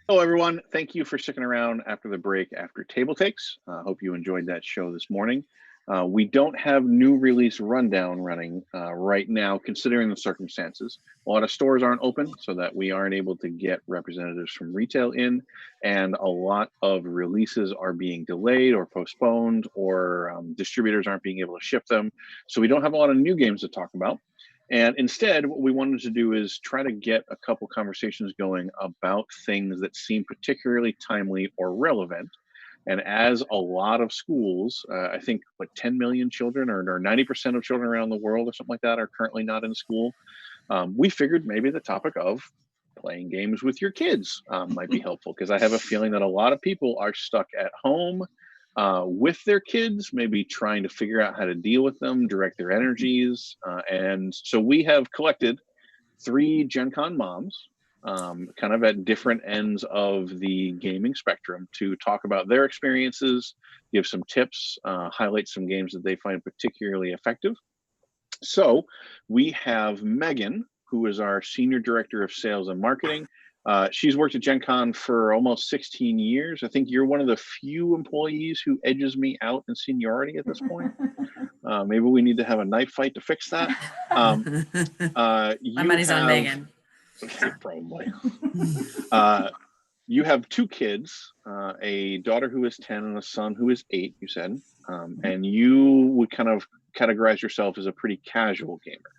Hello, everyone. Thank you for sticking around after the break after Table Takes. Hope you enjoyed that show this morning. We don't have new release rundown running right now, considering the circumstances. A lot of stores aren't open, so that we aren't able to get representatives from retail in, and a lot of releases are being delayed or postponed, or distributors aren't being able to ship them. So we don't have a lot of new games to talk about. And instead, what we wanted to do is try to get a couple conversations going about things that seem particularly timely or relevant. And as a lot of schools, I think, 10 million children or 90% of children around the world or something like that are currently not in school, we figured maybe the topic of playing games with your kids might be helpful, because I have a feeling that a lot of people are stuck at home with their kids, maybe trying to figure out how to deal with them, direct their energies. And so we have collected three Gen Con moms, kind of at different ends of the gaming spectrum, to talk about their experiences, give some tips, highlight some games that they find particularly effective. So we have Megan, who is our Senior Director of Sales and Marketing. She's worked at Gen Con for almost 16 years. I think you're one of the few employees who edges me out in seniority at this point. Maybe we need to have a knife fight to fix that. My money's on Megan. Probably. You have two kids, a daughter who is 10 and a son who is 8, you said. And you would kind of categorize yourself as a pretty casual gamer.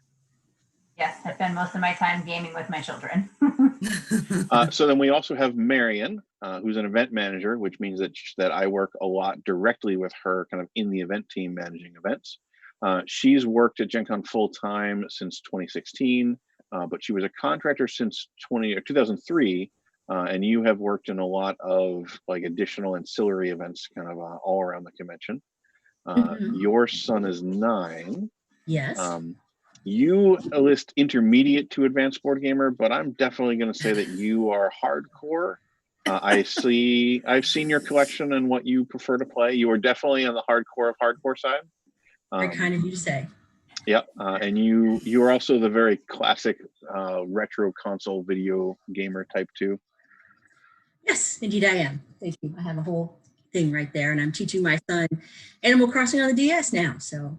Yes, I spend most of my time gaming with my children. So then we also have Marion, who's an event manager, which means that I work a lot directly with her, kind of in the event team managing events. She's worked at Gen Con full time since 2016, but she was a contractor since 2003. And you have worked in a lot of like additional ancillary events, kind of all around the convention. Your son is 9. Yes. You list intermediate to advanced board gamer, but I'm definitely going to say that you are hardcore. I've seen your collection and what you prefer to play. You are definitely on the hardcore side. Very kind of you to say. Yeah, and you are also the very classic retro console video gamer type too. Yes, indeed I am. Thank you. I have a whole thing right there, and I'm teaching my son Animal Crossing on the DS now. So.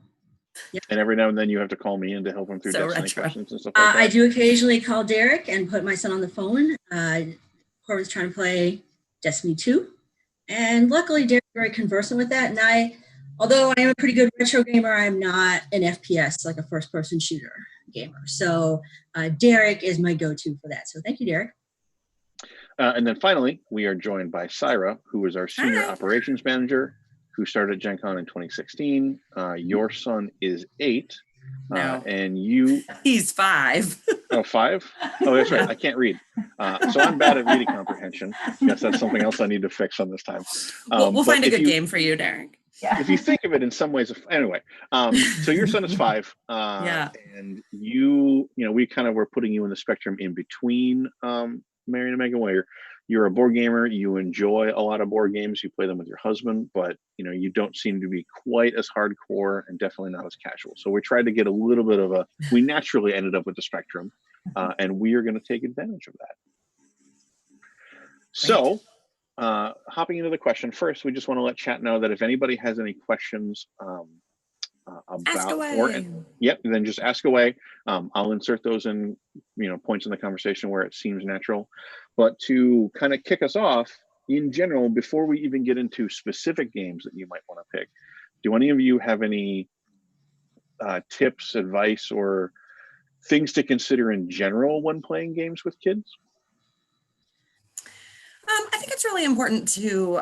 Yep. And every now and then you have to call me in to help him through Destiny questions and stuff like that. I do occasionally call Derek and put my son on the phone. Corbin's trying to play Destiny 2. And luckily, Derek's very conversant with that. And although I am a pretty good retro gamer, I'm not an FPS, like a first-person shooter gamer. So Derek is my go-to for that. So thank you, Derek. And then finally, we are joined by Syra, who is our Senior Operations Manager, who started Gen Con in 2016. Your son is 8. No. And he's 5. Oh, 5? Oh, that's right. I can't read. So I'm bad at reading comprehension. Guess that's something else I need to fix on this time. We'll find a good game for you, Derek. Yeah. If you think of it in some ways, anyway, so your son is 5. Yeah. And we kind of were putting you in the spectrum in between Marion and Megan, where you're a board gamer, you enjoy a lot of board games, you play them with your husband, but you don't seem to be quite as hardcore and definitely not as casual. So we tried to get a little bit of we naturally ended up with the spectrum, and we are going to take advantage of that. So hopping into the question first, we just want to let chat know that if anybody has any questions then just ask away. I'll insert those in points in the conversation where it seems natural. But to kind of kick us off, in general, before we even get into specific games that you might want to pick, do any of you have any tips, advice, or things to consider in general when playing games with kids? I think it's really important to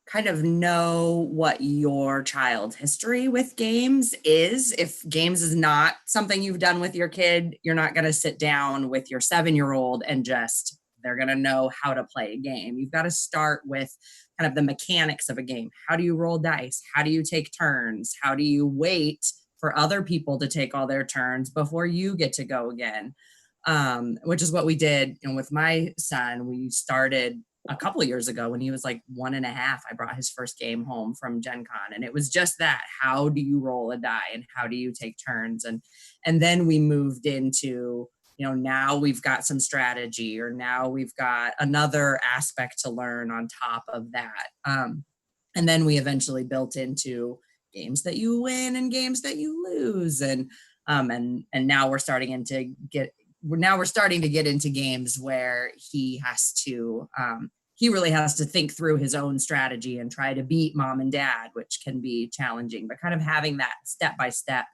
kind of know what your child's history with games is. If games is not something you've done with your kid, you're not going to sit down with your 7-year-old and they're going to know how to play a game. You've got to start with kind of the mechanics of a game. How do you roll dice? How do you take turns? How do you wait for other people to take all their turns before you get to go again? Which is what we did with my son. We started a couple of years ago when he was like 1.5. I brought his first game home from Gen Con, and it was just that. How do you roll a die and how do you take turns? And then we moved into now we've got some strategy, or now we've got another aspect to learn on top of that. And then we eventually built into games that you win and games that you lose. And now we're starting to get into games where he really has to think through his own strategy and try to beat mom and dad, which can be challenging, but kind of having that step by step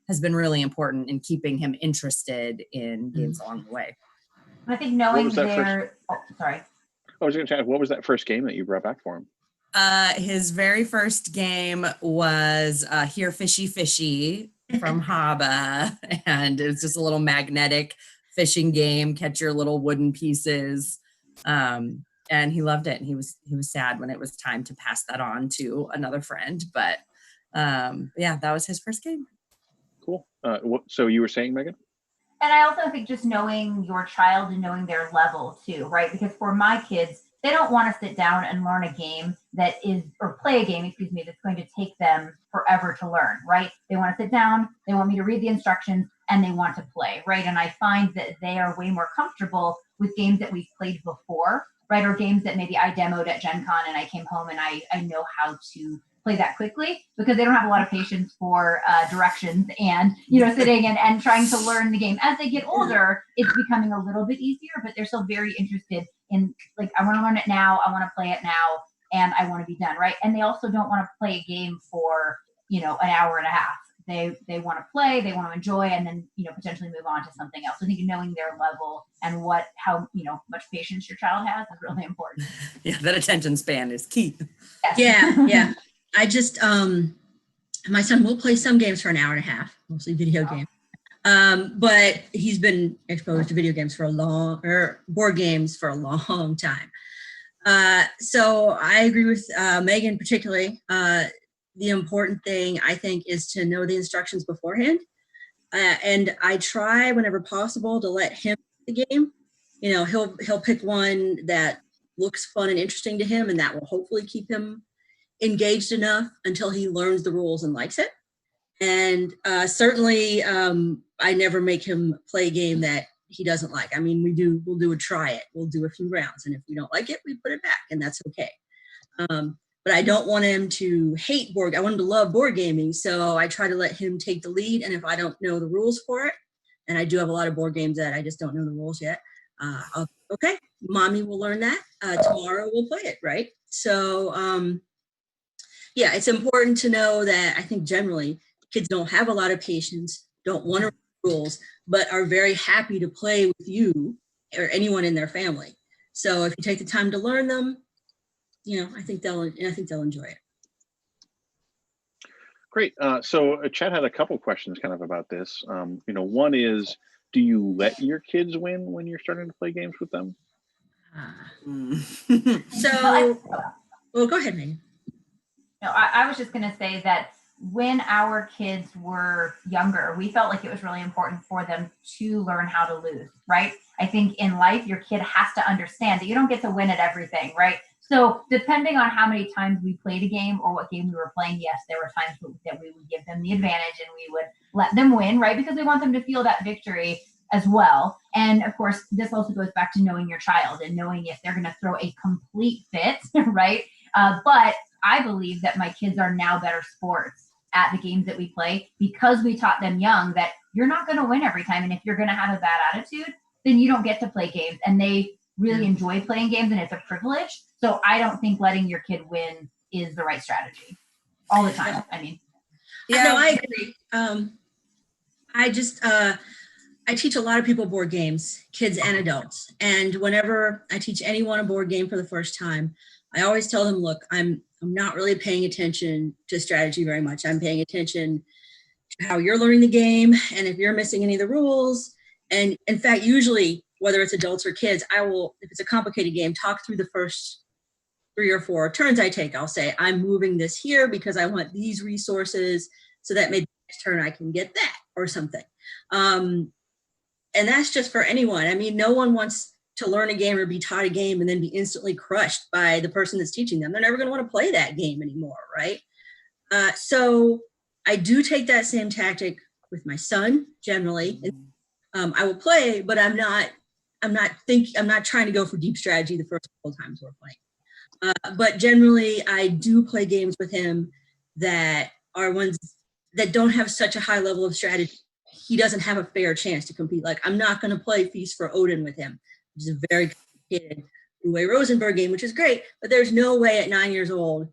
has been really important in keeping him interested in games along the way. I think knowing sorry. I was going to ask, what was that first game that you brought back for him? His very first game was Here Fishy Fishy from Haba, and it was just a little magnetic fishing game, catch your little wooden pieces. And he loved it. And he was sad when it was time to pass that on to another friend. But yeah, that was his first game. Cool. So you were saying, Megan? And I also think just knowing your child and knowing their level too, right? Because for my kids, they don't want to sit down and learn a game play a game, that's going to take them forever to learn, right? They want to sit down, they want me to read the instructions, and they want to play, right? And I find that they are way more comfortable with games that we've played before, right? Or games that maybe I demoed at Gen Con and I came home and I know how to play that quickly, because they don't have a lot of patience for directions and sitting and trying to learn the game. As they get older, it's becoming a little bit easier, but they're still very interested in, like, I want to learn it now, I want to play it now, and I want to be done, right? And they also don't want to play a game for an hour and a half. They want to play, they want to enjoy, and then potentially move on to something else. I think knowing their level and how much patience your child has is really important. Yeah, that attention span is key. Yes. Yeah. I just, my son will play some games for an hour and a half, mostly video games. But he's been exposed to video games board games for a long time. So I agree with Megan particularly. The important thing, I think, is to know the instructions beforehand. And I try whenever possible to let him play the game. He'll pick one that looks fun and interesting to him, and that will hopefully keep him engaged enough until he learns the rules and likes it. And certainly I never make him play a game that he doesn't like. I mean, we'll do a try it. We'll do a few rounds, and if we don't like it, we put it back, and that's okay. But I don't want him to hate I want him to love board gaming, so I try to let him take the lead. And if I don't know the rules for it, and I do have a lot of board games that I just don't know the rules yet, okay, mommy will learn that. Tomorrow we'll play it, right? So yeah, it's important to know that I think generally kids don't have a lot of patience, don't want to read rules, but are very happy to play with you or anyone in their family. So if you take the time to learn them, I think they'll enjoy it. Great. So Chad had a couple questions kind of about this. One is, do you let your kids win when you're starting to play games with them? Well, go ahead, Megan. No, I was just going to say that when our kids were younger, we felt like it was really important for them to learn how to lose, right? I think in life, your kid has to understand that you don't get to win at everything, right? So depending on how many times we played a game or what game we were playing, yes, there were times that we would give them the advantage and we would let them win, right? Because we want them to feel that victory as well. And of course, this also goes back to knowing your child and knowing if they're going to throw a complete fit, right? But I believe that my kids are now better sports at the games that we play because we taught them young that you're not going to win every time. And if you're going to have a bad attitude, then you don't get to play games. And they really enjoy playing games and it's a privilege. So I don't think letting your kid win is the right strategy all the time. I mean, yeah, no, I agree. I teach a lot of people board games, kids and adults. And whenever I teach anyone a board game for the first time, I always tell them, look, I'm not really paying attention to strategy very much. I'm paying attention to how you're learning the game and if you're missing any of the rules. And in fact, usually, whether it's adults or kids, I will, if it's a complicated game, talk through the first 3 or 4 turns I take. I'll say, I'm moving this here because I want these resources so that maybe next turn I can get that or something. And that's just for anyone. I mean, no one wants to learn a game or be taught a game and then be instantly crushed by the person that's teaching them. They're never going to want to play that game anymore, right? So I do take that same tactic with my son generally. I will play, but I'm not trying to go for deep strategy the first couple of times we're playing. But generally, I do play games with him that are ones that don't have such a high level of strategy. He doesn't have a fair chance to compete. Like, I'm not going to play Feast for Odin with him, which is a very complicated Uwe Rosenberg game, which is great, but there's no way at 9 years old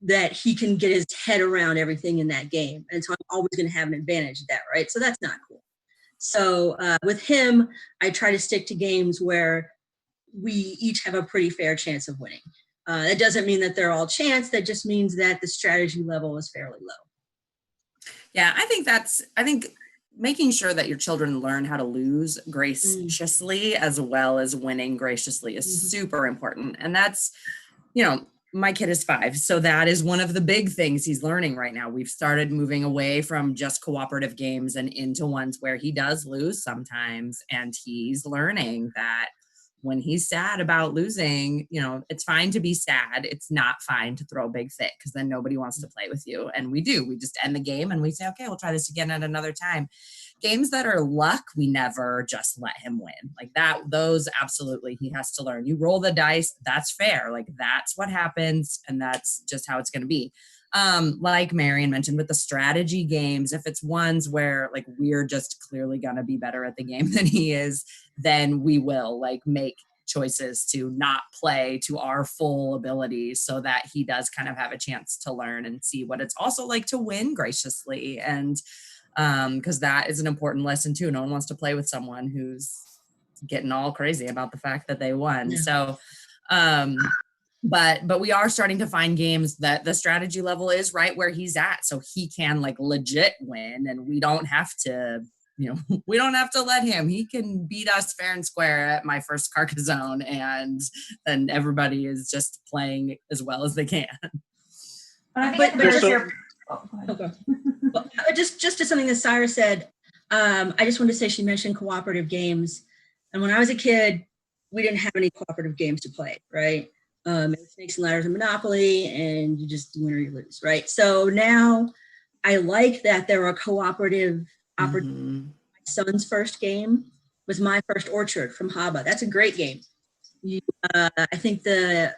that he can get his head around everything in that game. And so I'm always going to have an advantage at that, right? So that's not cool. So with him, I try to stick to games where we each have a pretty fair chance of winning. That doesn't mean that they're all chance. That just means that the strategy level is fairly low. Yeah, I think making sure that your children learn how to lose graciously as well as winning graciously is super important. And that's, my kid is 5. So that is one of the big things he's learning right now. We've started moving away from just cooperative games and into ones where he does lose sometimes. And he's learning that when he's sad about losing, it's fine to be sad. It's not fine to throw a big fit, because then nobody wants to play with you. And we just end the game and we say, okay, we'll try this again at another time. Games that are luck, we never just let him win. Like that, those absolutely he has to learn. You roll the dice, that's fair. Like that's what happens, and that's just how it's going to be. Like Marion mentioned with the strategy games, if it's ones where like we're just clearly going to be better at the game than he is, then we will like make choices to not play to our full abilities so that he does kind of have a chance to learn and see what it's also like to win graciously. And because that is an important lesson too. No one wants to play with someone who's getting all crazy about the fact that they won. Yeah. So but we are starting to find games that the strategy level is right where he's at, so he can like legit win, and we don't have to let him. He can beat us fair and square at my first Carcassonne, and then everybody is just playing as well as they can. Just to something that Sarah said, I just wanted to say, she mentioned cooperative games, and when I was a kid, we didn't have any cooperative games to play, right? It was Snakes and Ladders and Monopoly, and you just win or you lose, right? So now I like that there are cooperative opportunities. My son's first game was My First Orchard from Haba. That's a great game. I think the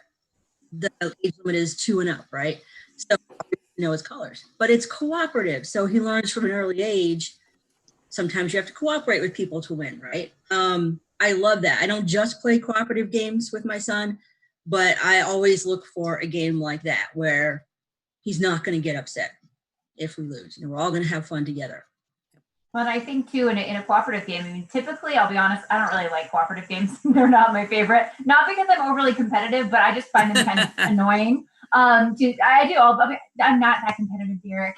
age limit is 2 and up, right? So you know his colors, but it's cooperative. So he learns from an early age. Sometimes you have to cooperate with people to win, right? I love that. I don't just play cooperative games with my son, but I always look for a game like that where he's not going to get upset if we lose. We're all going to have fun together. But I think too, in a cooperative game, I mean, typically, I'll be honest, I don't really like cooperative games. They're not my favorite. Not because I'm overly competitive, but I just find them kind of annoying. I'm not that competitive, Derek.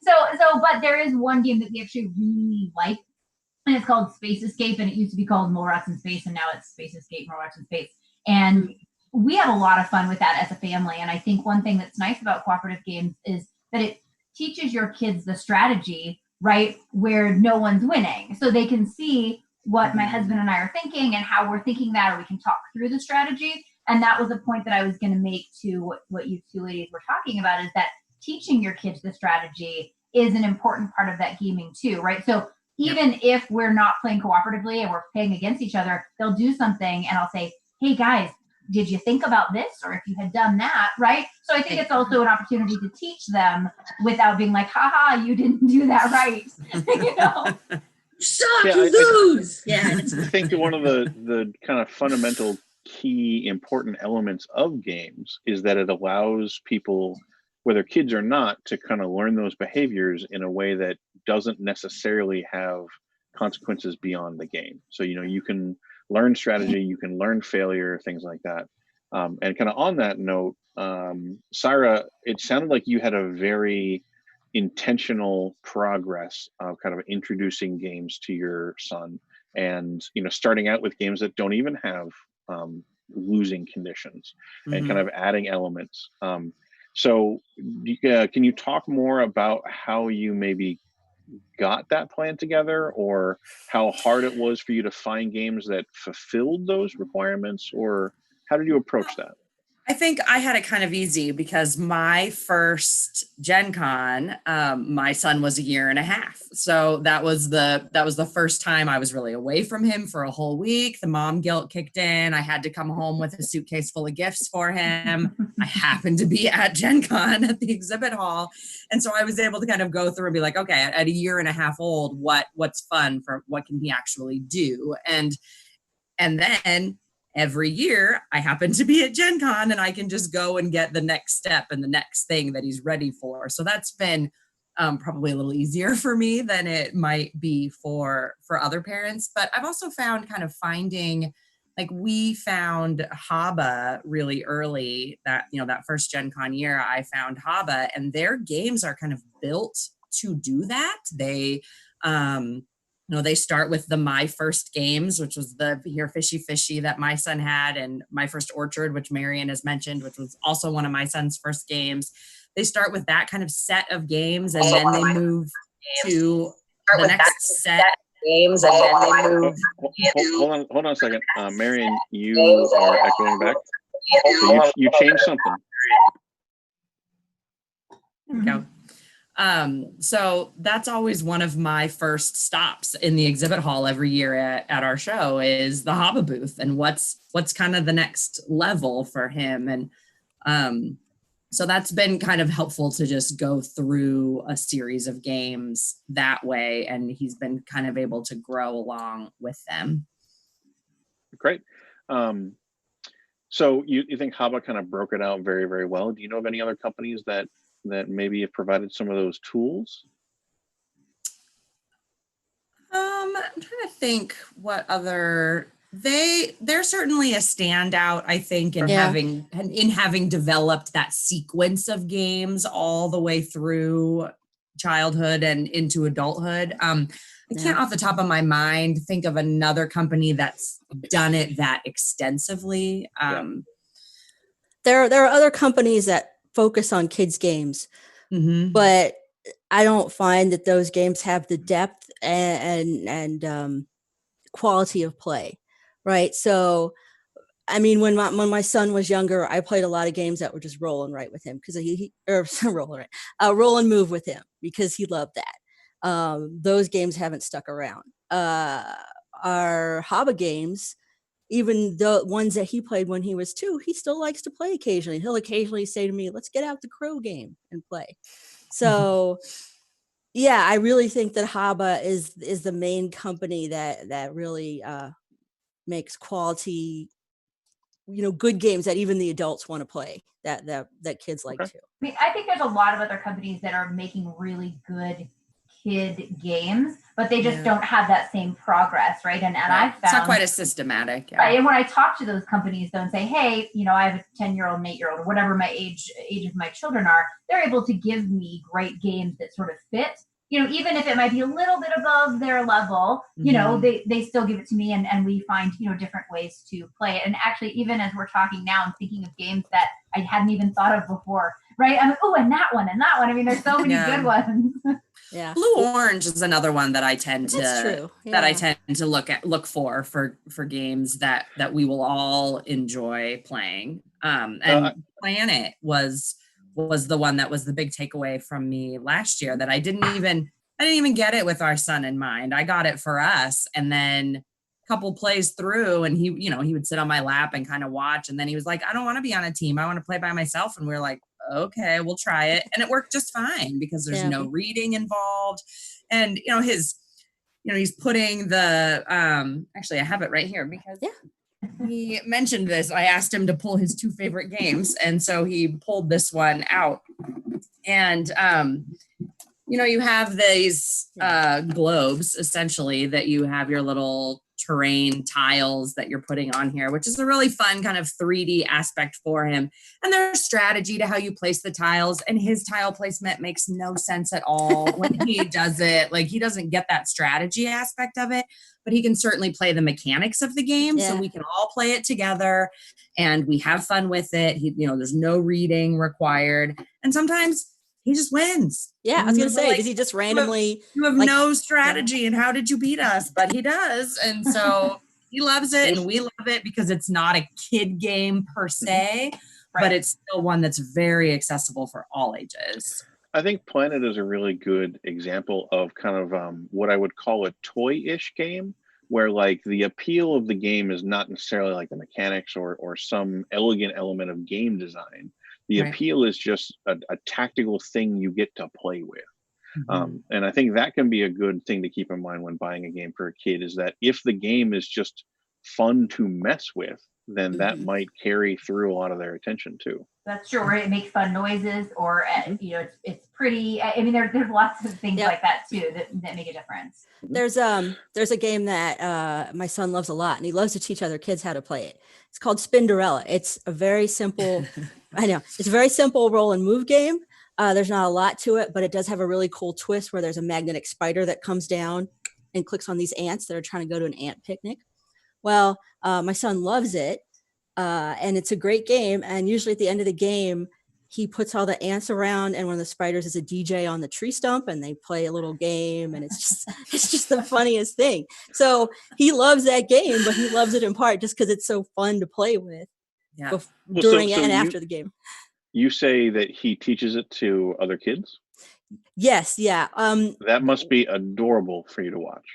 But there is one game that we actually really like, and it's called Space Escape, and it used to be called Mole Rats in Space, and now it's Space Escape, Mole Rats in Space. And we have a lot of fun with that as a family. And I think one thing that's nice about cooperative games is that it teaches your kids the strategy, right, where no one's winning. So they can see what my husband and I are thinking and how we're thinking that, or we can talk through the strategy. And that was a point that I was going to make to what you two ladies were talking about, is that teaching your kids the strategy is an important part of that gaming too, right? So even if we're not playing cooperatively and we're playing against each other, they'll do something and I'll say, hey guys, did you think about this? Or if you had done that, right? So I think it's also an opportunity to teach them without being like, haha, you didn't do that right. Suck, you lose. I think that one of the kind of fundamental key important elements of games is that it allows people, whether kids or not, to kind of learn those behaviors in a way that doesn't necessarily have consequences beyond the game. So, you can learn strategy, you can learn failure, things like that. And kind of on that note, Sarah, it sounded like you had a very intentional progress of kind of introducing games to your son, and starting out with games that don't even have losing conditions, and kind of adding elements. So can you talk more about how you maybe got that plan together, or how hard it was for you to find games that fulfilled those requirements, or how did you approach that? I think I had it kind of easy because my first Gen Con, my son was 1.5 years. So that was the first time I was really away from him for a whole week. The mom guilt kicked in. I had to come home with a suitcase full of gifts for him. I happened to be at Gen Con at the exhibit hall. And so I was able to kind of go through and be like, okay, at 1.5 years old, what's fun for what can he actually do? And then every year I happen to be at Gen Con and I can just go and get the next step and the next thing that he's ready for. So that's been probably a little easier for me than it might be for other parents. But I've also found kind of finding, like we found Haba really early, that first Gen Con year I found Haba, and their games are kind of built to do that. They they start with the My First Games, which was the Here Fishy Fishy that my son had, and My First Orchard, which Marion has mentioned, which was also one of my son's first games. They start with that kind of set of games, and then they move to the next set of games, and then they move. Hold on a second. Marion, you are echoing back. So you changed something. There we go. So that's always one of my first stops in the exhibit hall every year at our show is the Haba booth, and what's kind of the next level for him. And so that's been kind of helpful to just go through a series of games that way, and he's been kind of able to grow along with them. Great. So you think Haba kind of broke it out very, very well. Do you know of any other companies that maybe have provided some of those tools? I'm trying to think what other they're certainly a standout, I think, in having developed that sequence of games all the way through childhood and into adulthood. I can't off the top of my mind think of another company that's done it that extensively. There are other companies that focus on kids games, but I don't find that those games have the depth and quality of play, right? So, I mean, when my son was younger, I played a lot of games that were just roll and write with him because roll and move with him because he loved that. Those games haven't stuck around. Our Haba games, even the ones that he played when he was 2, he still likes to play occasionally. He'll occasionally say to me, let's get out the Crow game and play. So yeah, I really think that Haba is the main company that really makes quality, good games that even the adults want to play, that kids like too. I mean, I think there's a lot of other companies that are making really good kid games, but they just don't have that same progress, right? And I found it's not quite as systematic. Yeah. Right. And when I talk to those companies, though, and say, hey, I have a 10-year-old, an 8-year-old, or whatever my age of my children are, they're able to give me great games that sort of fit. Even if it might be a little bit above their level, they still give it to me, and we find, different ways to play it. And actually, even as we're talking now, I'm thinking of games that I hadn't even thought of before, right? I'm like, oh, and that one. I mean, there's so many good ones. Yeah. Blue Orange is another one that I tend to that I tend to look for games that we will all enjoy playing. And Planet was the one that was the big takeaway from me last year, that I didn't even get it with our son in mind. I got it for us, and then a couple plays through, and he would sit on my lap and kind of watch, and then he was like, I don't want to be on a team, I want to play by myself. And we were like, okay, we'll try it. And it worked just fine because there's no reading involved. And he's putting the actually I have it right here because he mentioned this. I asked him to pull his 2 favorite games, and so he pulled this one out. And you have these globes, essentially, that you have your little terrain tiles that you're putting on here, which is a really fun kind of 3D aspect for him. And there's strategy to how you place the tiles, and his tile placement makes no sense at all when he does it. Like, he doesn't get that strategy aspect of it, but he can certainly play the mechanics of the game. So we can all play it together and we have fun with it. There's no reading required. And sometimes he just wins. Yeah, I was going to say, did he just randomly... You have no strategy, and how did you beat us? But he does. And so he loves it, and we love it because it's not a kid game per se, but it's still one that's very accessible for all ages. I think Planet is a really good example of kind of what I would call a toy-ish game, where like the appeal of the game is not necessarily like the mechanics or some elegant element of game design. The appeal is just a tactical thing you get to play with. And I think that can be a good thing to keep in mind when buying a game for a kid, is that if the game is just fun to mess with, then that might carry through a lot of their attention too. That's true. Or it makes fun noises, or it's pretty. I mean, there's lots of things like that too that make a difference. There's a game that my son loves a lot, and he loves to teach other kids how to play it. It's called Spinderella. It's a very simple, I know, it's a very simple roll and move game. There's not a lot to it, but it does have a really cool twist where there's a magnetic spider that comes down and clicks on these ants that are trying to go to an ant picnic. Well, my son loves it, and it's a great game. And usually at the end of the game, he puts all the ants around, and one of the spiders is a DJ on the tree stump, and they play a little game, and it's just the funniest thing. So he loves that game, but he loves it in part just because it's so fun to play with during and after the game. You say that he teaches it to other kids? Yes, yeah. That must be adorable for you to watch.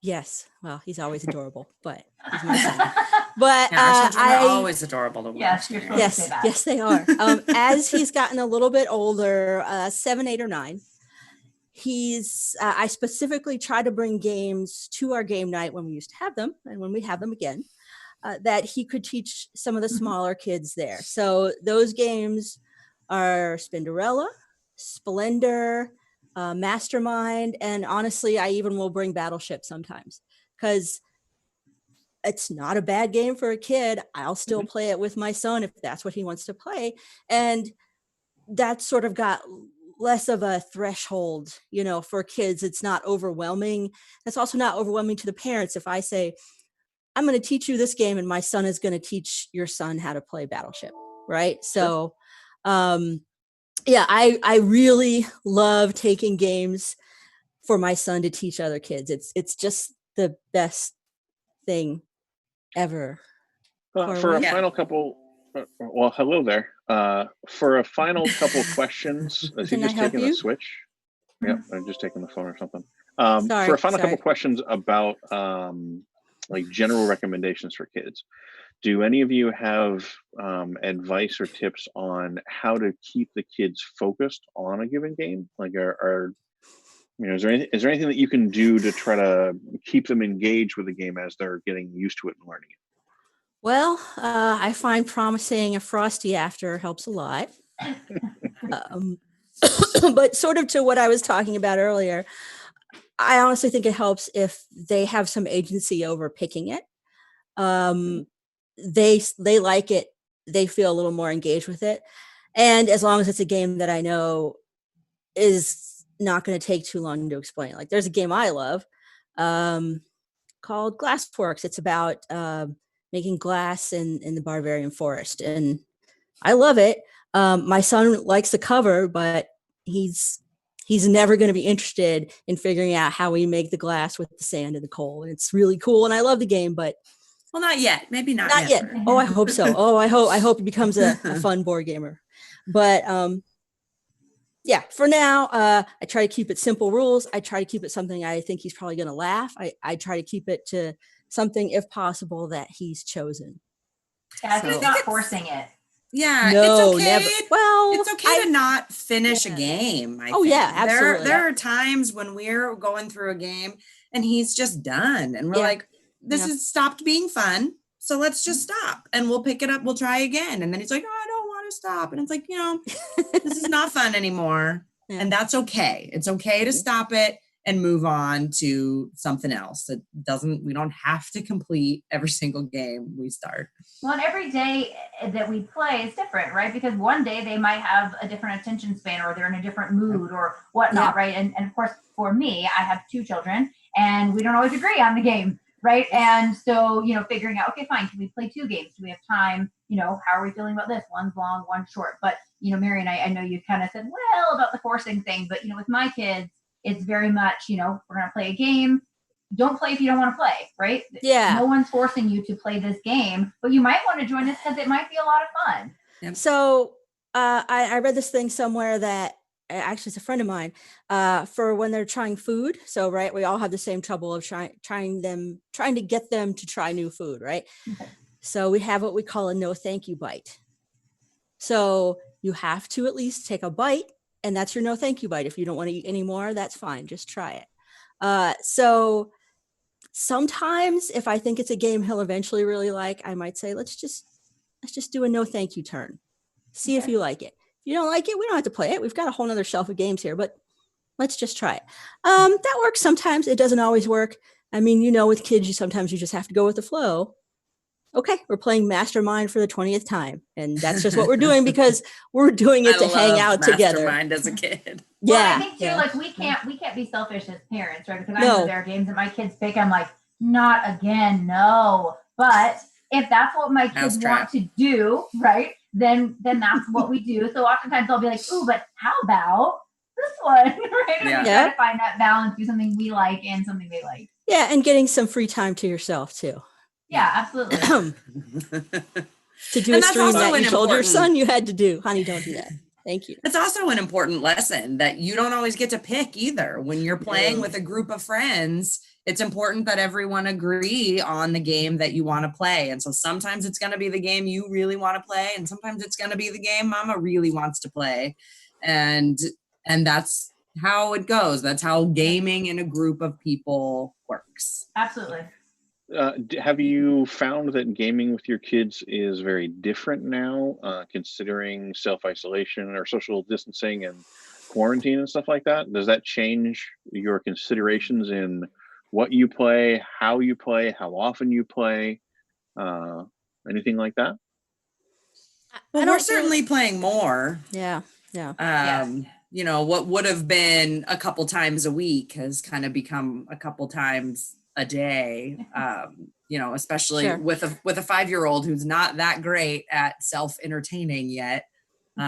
Yes. Well, he's always adorable, but he's my son. But our children are always adorable to watch. Yes, you're supposed to say that. Yes, they are. As he's gotten a little bit older, 7, 8, or 9, I specifically try to bring games to our game night when we used to have them, and when we have them again, that he could teach some of the smaller kids there. So those games are Spinderella, Splendor, Mastermind, and honestly, I even will bring Battleship sometimes, because it's not a bad game for a kid. I'll still play it with my son if that's what he wants to play. And that sort of got less of a threshold, for kids. It's not overwhelming. It's also not overwhelming to the parents if I say, I'm going to teach you this game and my son is going to teach your son how to play Battleship, right? So, I really love taking games for my son to teach other kids. It's just the best thing ever. For a final couple, hello there. For a final couple questions, is he just taking a switch? Yep, I'm just taking the phone or something. For a final couple questions about like general recommendations for kids. Do any of you have advice or tips on how to keep the kids focused on a given game? Like, is there anything that you can do to try to keep them engaged with the game as they're getting used to it and learning it? Well, I find promising a Frosty after helps a lot. But sort of to what I was talking about earlier, I honestly think it helps if they have some agency over picking it. They like it. They feel a little more engaged with it. And as long as it's a game that I know is not going to take too long to explain. Like there's a game I love called Glassworks. It's about making glass in the Bavarian forest. And I love it. My son likes the cover, but he's never going to be interested in figuring out how we make the glass with the sand and the coal. And it's really cool. And I love the game, but well, not yet. Maybe not yet. Oh, I hope so. Oh, I hope he becomes a fun board gamer. But for now, I try to keep it simple rules. I try to keep it something I think he's probably going to laugh. I try to keep it to something, if possible, that he's chosen. Yeah, so not forcing it. Yeah, no, it's okay. Never. Well, it's okay to not finish a game. I think. Yeah, absolutely. There are times when we're going through a game and he's just done, and we're like, "This has stopped being fun, so let's just stop, and we'll pick it up. We'll try again." And then he's like, "Oh, I don't want to stop," and it's like, this is not fun anymore, and that's okay. It's okay to stop it and move on to something else. We don't have to complete every single game we start. Well, and every day that we play is different, right? Because one day they might have a different attention span, or they're in a different mood or whatnot, right? And of course, for me, I have 2 children and we don't always agree on the game, right? And so, figuring out, okay, fine, can we play 2 games? Do we have time? How are we feeling about this? One's long, one's short. But, Mary and I know you kind of said, well, about the forcing thing, but, with my kids, it's very much, we're going to play a game. don't play if you don't want to play, right? Yeah. No one's forcing you to play this game, but you might want to join us because it might be a lot of fun. Yep. So I read this thing somewhere that actually it's a friend of mine for when they're trying food. So, right, we all have the same trouble of trying to get them to try new food, right? Okay. So we have what we call a no thank you bite. So you have to at least take a bite, and that's your no thank you bite. If you don't want to eat anymore, that's fine. Just try it. So sometimes if I think it's a game he'll eventually really like, I might say, let's just do a no thank you turn. See if you like it. If you don't like it, we don't have to play it. We've got a whole nother shelf of games here, but let's just try it. That works sometimes. It doesn't always work. I mean, with kids, sometimes you just have to go with the flow. Okay, we're playing Mastermind for the 20th time. And that's just what we're doing because we're doing it to hang out together. Mastermind as a kid. Well, Yeah. I think too, like we can't be selfish as parents, right? Because I know there are games that my kids pick. I'm like, not again, no. But if that's what my kids want to do, right? Then that's what we do. So oftentimes they'll be like, ooh, but how about this one? Right? And we try to find that balance, do something we like and something they like. Yeah, and getting some free time to yourself too. Yeah, absolutely. To do a stream that you told your son you had to do. Honey, don't do that. Thank you. It's also an important lesson that you don't always get to pick either. When you're playing with a group of friends, it's important that everyone agree on the game that you want to play. And so sometimes it's going to be the game you really want to play, and sometimes it's going to be the game Mama really wants to play. And that's how it goes. That's how gaming in a group of people works. Absolutely. Have you found that gaming with your kids is very different now, considering self-isolation or social distancing and quarantine and stuff like that? Does that change your considerations in what you play, how often you play, anything like that? Well, we're certainly playing more. Yeah. What would have been a couple times a week has kind of become a couple times a day, especially with a 5-year-old who's not that great at self-entertaining yet. He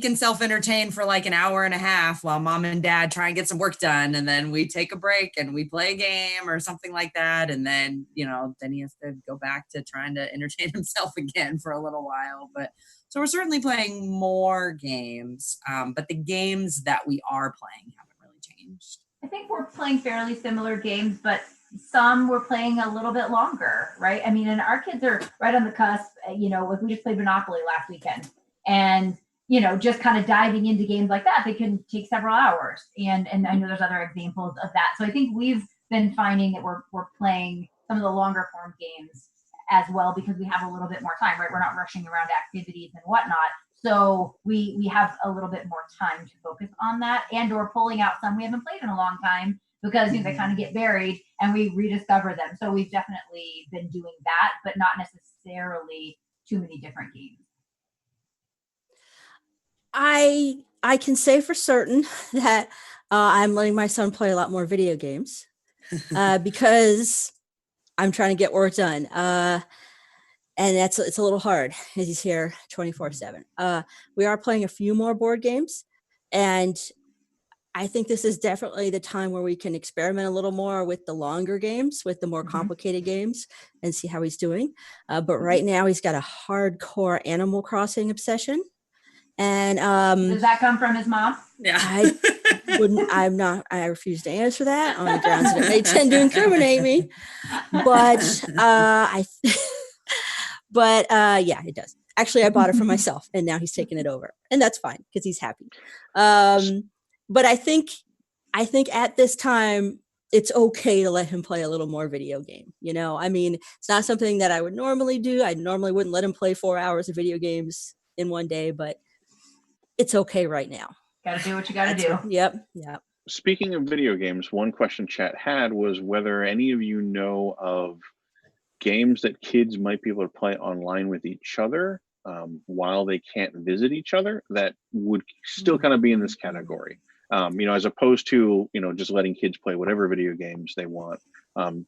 can self-entertain for like an hour and a half while mom and dad try and get some work done. And then we take a break and we play a game or something like that. And then, then he has to go back to trying to entertain himself again for a little while. But so we're certainly playing more games, but the games that we are playing haven't really changed. I think we're playing fairly similar games, but some we're playing a little bit longer, right? I mean, and our kids are right on the cusp. Like we just played Monopoly last weekend, and just kind of diving into games like that, they can take several hours. And I know there's other examples of that. So I think we've been finding that we're playing some of the longer form games as well because we have a little bit more time, right? We're not rushing around activities and whatnot. So we have a little bit more time to focus on that, and or pulling out some we haven't played in a long time because they kind of get buried and we rediscover them. So we've definitely been doing that, but not necessarily too many different games. I can say for certain that I'm letting my son play a lot more video games because I'm trying to get work done. And it's a little hard as he's here 24/7. We are playing a few more board games, and I think this is definitely the time where we can experiment a little more with the longer games, with the more complicated games, and see how he's doing. But right now he's got a hardcore Animal Crossing obsession. And does that come from his mom? Yeah. I refuse to answer that on the grounds that it may tend to incriminate me. But yeah, it does. Actually, I bought it for myself, and now he's taking it over, and that's fine because he's happy. But I think at this time it's okay to let him play a little more video game. I mean, it's not something that I would normally do. I normally wouldn't let him play 4 hours of video games in one day, but it's okay right now. Got to do what you got to do. Yep. Speaking of video games, one question chat had was whether any of you know of games that kids might be able to play online with each other while they can't visit each other that would still kind of be in this category. As opposed to, just letting kids play whatever video games they want.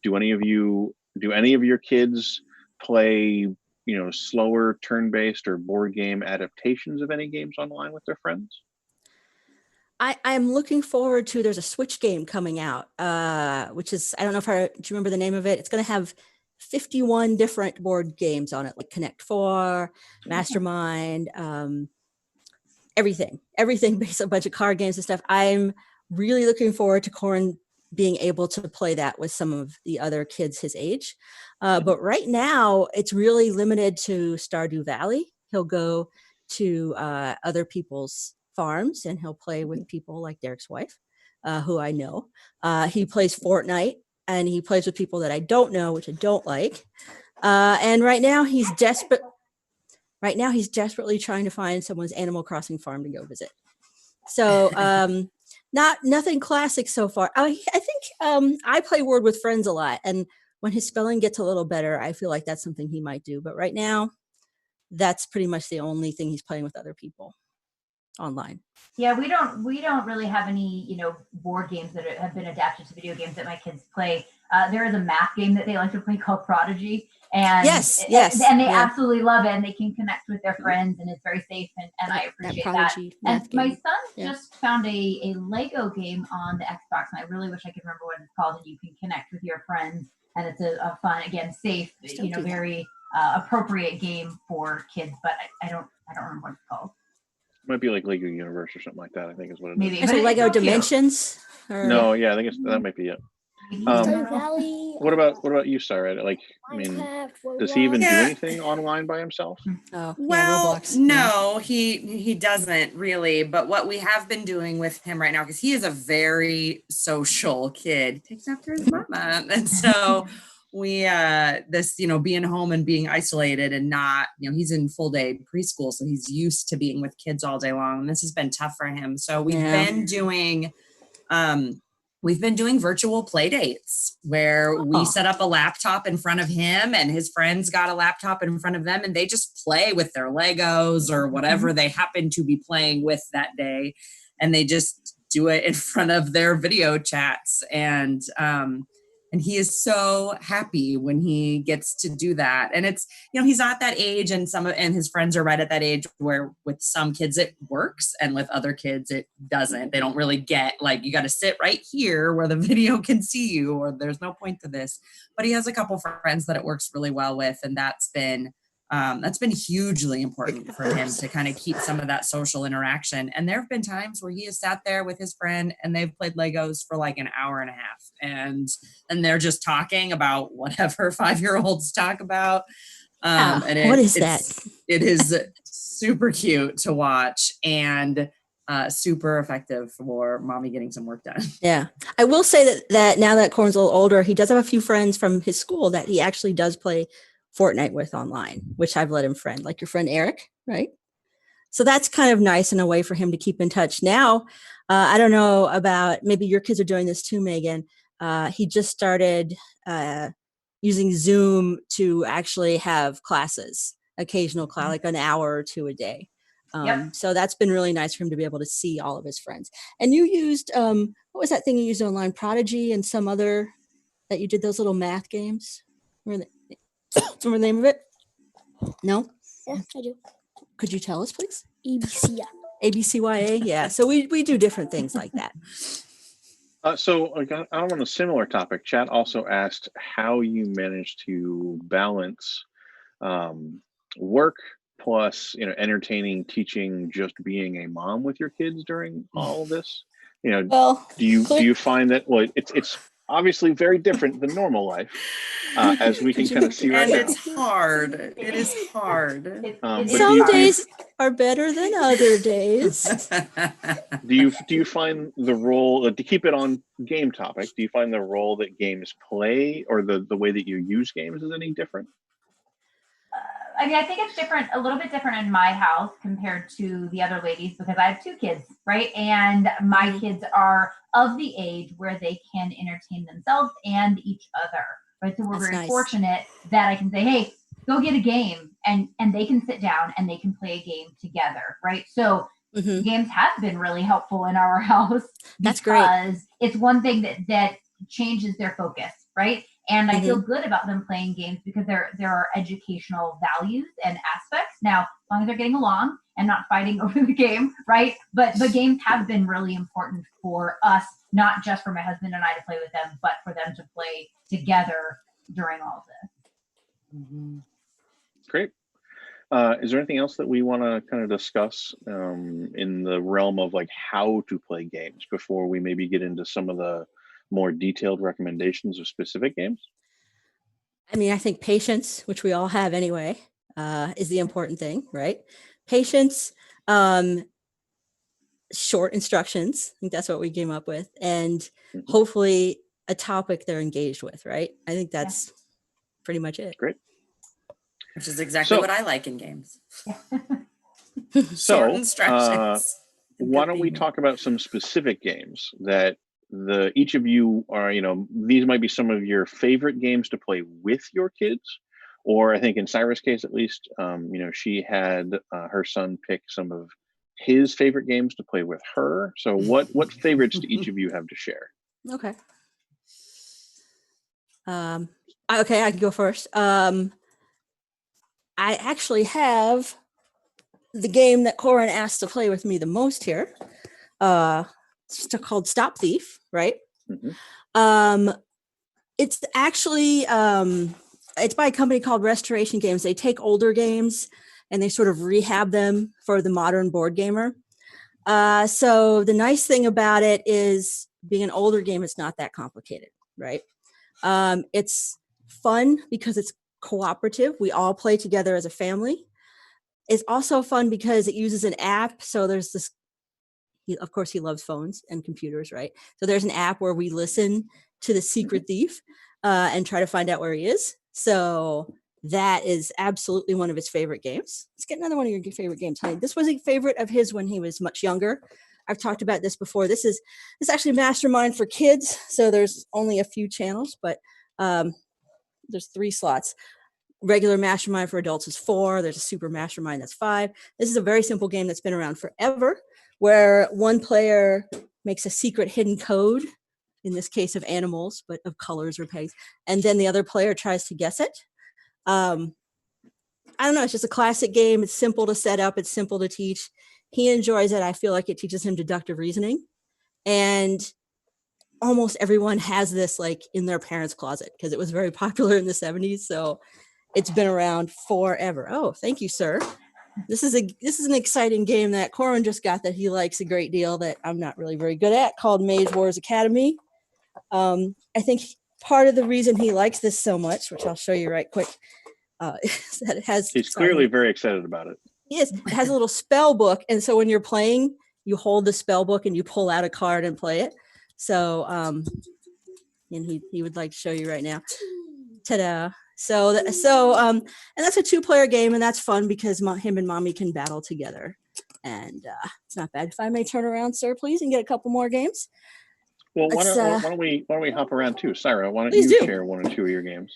Do any of your kids play, slower turn-based or board game adaptations of any games online with their friends? I'm looking forward to, there's a Switch game coming out, which is, I don't know do you remember the name of it? It's going to have 51 different board games on it, like Connect 4, Mastermind, everything based on a bunch of card games and stuff. I'm really looking forward to Corin being able to play that with some of the other kids his age. But right now it's really limited to Stardew Valley. He'll go to other people's farms and he'll play with people like Derek's wife, who I know. He plays Fortnite and he plays with people that I don't know, which I don't like. And right now he's desperately trying to find someone's Animal Crossing farm to go visit. So nothing classic so far. I think I play Word with Friends a lot, and when his spelling gets a little better, I feel like that's something he might do. But right now, that's pretty much the only thing he's playing with other people online. Yeah, we don't really have any, board games that have been adapted to video games that my kids play. There is a math game that they like to play called Prodigy, and yes, and they absolutely love it, and they can connect with their friends, and it's very safe, and I appreciate that. And my son just found a Lego game on the Xbox, and I really wish I could remember what it's called. And you can connect with your friends, and it's a fun, again, safe, very appropriate game for kids. But I don't remember what it's called. Might be like Lego Universe or something like that, I think is what it is. Maybe. Is it Lego Dimensions? No, yeah, I think that might be it. What about you, Sarah? Like, I mean, does he even do anything online by himself? Oh, well, no, he doesn't really. But what we have been doing with him right now, because he is a very social kid, he takes after his mama, and so we being home and being isolated and not, he's in full day preschool, so he's used to being with kids all day long, and this has been tough for him. So we've been doing virtual play dates where we set up a laptop in front of him and his friends got a laptop in front of them, and they just play with their Legos or whatever they happen to be playing with that day, and they just do it in front of their video chats. And he is so happy when he gets to do that. And it's, he's not that age, and his friends are right at that age where with some kids it works and with other kids it doesn't. They don't really get, like, you got to sit right here where the video can see you, or there's no point to this. But he has a couple friends that it works really well with, and that's been hugely important for him to kind of keep some of that social interaction. And there have been times where he has sat there with his friend and they've played Legos for like an hour and a half, and they're just talking about whatever 5-year-olds talk about. What is that? It is super cute to watch and super effective for mommy getting some work done. Yeah. I will say that now that Corin's a little older, he does have a few friends from his school that he actually does play Fortnite with online, which I've let him friend, like your friend Eric, right? So that's kind of nice and a way for him to keep in touch. Now, I don't know about, maybe your kids are doing this too, Megan. He just started using Zoom to actually have classes, occasional class, like an hour or two a day. So that's been really nice for him to be able to see all of his friends. And you used, what was that thing you used online? Prodigy and some other that you did those little math games? Remember the name of it? No? Yeah, I do. Could you tell us, please? ABC. ABCYA, yeah. So we do different things like that. So on a similar topic, Chat also asked how you managed to balance work plus, entertaining, teaching, just being a mom with your kids during all of this. Well, do you find that, well, it's obviously very different than normal life, as we can kind of see right now. And it's hard. It is hard. Some days are better than other days. Do you find the role, to keep it on game topic, do you find the role that games play or the way that you use games is any different? I mean, I think it's different, a little bit different in my house compared to the other ladies, because I have 2 kids, right? And my kids are of the age where they can entertain themselves and each other, right? So we're very fortunate that I can say, hey, go get a game, and they can sit down and they can play a game together, right? So games have been really helpful in our house. That's great. Because it's one thing that changes their focus, right? And I feel good about them playing games because there are educational values and aspects. Now, as long as they're getting along and not fighting over the game, right? But the games have been really important for us, not just for my husband and I to play with them, but for them to play together during all of this. Mm-hmm. Great. Is there anything else that we want to kind of discuss in the realm of like how to play games before we maybe get into some of the more detailed recommendations of specific games? I mean, I think patience, which we all have anyway, is the important thing, right? Patience, short instructions. I think that's what we came up with. And hopefully a topic they're engaged with, right? I think that's pretty much it. Great. Which is exactly what I like in games. So, Short instructions. Why don't we talk about some specific games that each of you are, these might be some of your favorite games to play with your kids, or I think in Cyrus' case, at least, she had her son pick some of his favorite games to play with her. So what favorites do each of you have to share? Okay. Okay, I can go first. I actually have the game that Corin asked to play with me the most here. It's called Stop Thief, right? Mm-hmm. It's actually it's by a company called Restoration Games. They take older games and they sort of rehab them for the modern board gamer. So the nice thing about it is being an older game, it's not that complicated, right? It's fun because it's cooperative. We all play together as a family. It's also fun because it uses an app. So there's this, of course, he loves phones and computers, right? So there's an app where we listen to the secret thief and try to find out where he is. So that is absolutely one of his favorite games. Let's get another one of your favorite games, honey. This was a favorite of his when he was much younger. I've talked about this before. This is actually Mastermind for kids. So there's only a few channels, but there's 3 slots. Regular Mastermind for adults is 4. There's a Super Mastermind that's 5. This is a very simple game that's been around forever, where one player makes a secret hidden code, in this case of animals, but of colors or pegs, and then the other player tries to guess it. I don't know. It's just a classic game. It's simple to set up. It's simple to teach. He enjoys it. I feel like it teaches him deductive reasoning. And almost everyone has this like in their parents' closet because it was very popular in the 70s. So it's been around forever. Oh, thank you, sir. This is an exciting game that Corin just got that he likes a great deal that I'm not really very good at, called Mage Wars Academy. I think part of the reason he likes this so much, which I'll show you right quick, is that it has... He's clearly very excited about it. Yes, it has a little spell book. And so when you're playing, you hold the spell book and you pull out a card and play it. So, and he would like to show you right now. Ta-da. So, and that's a 2-player game, and that's fun because him and mommy can battle together. And it's not bad. If I may turn around, sir, please, and get a couple more games. Well, why don't we hop around too, Syra? Why don't you share 1 or 2 of your games?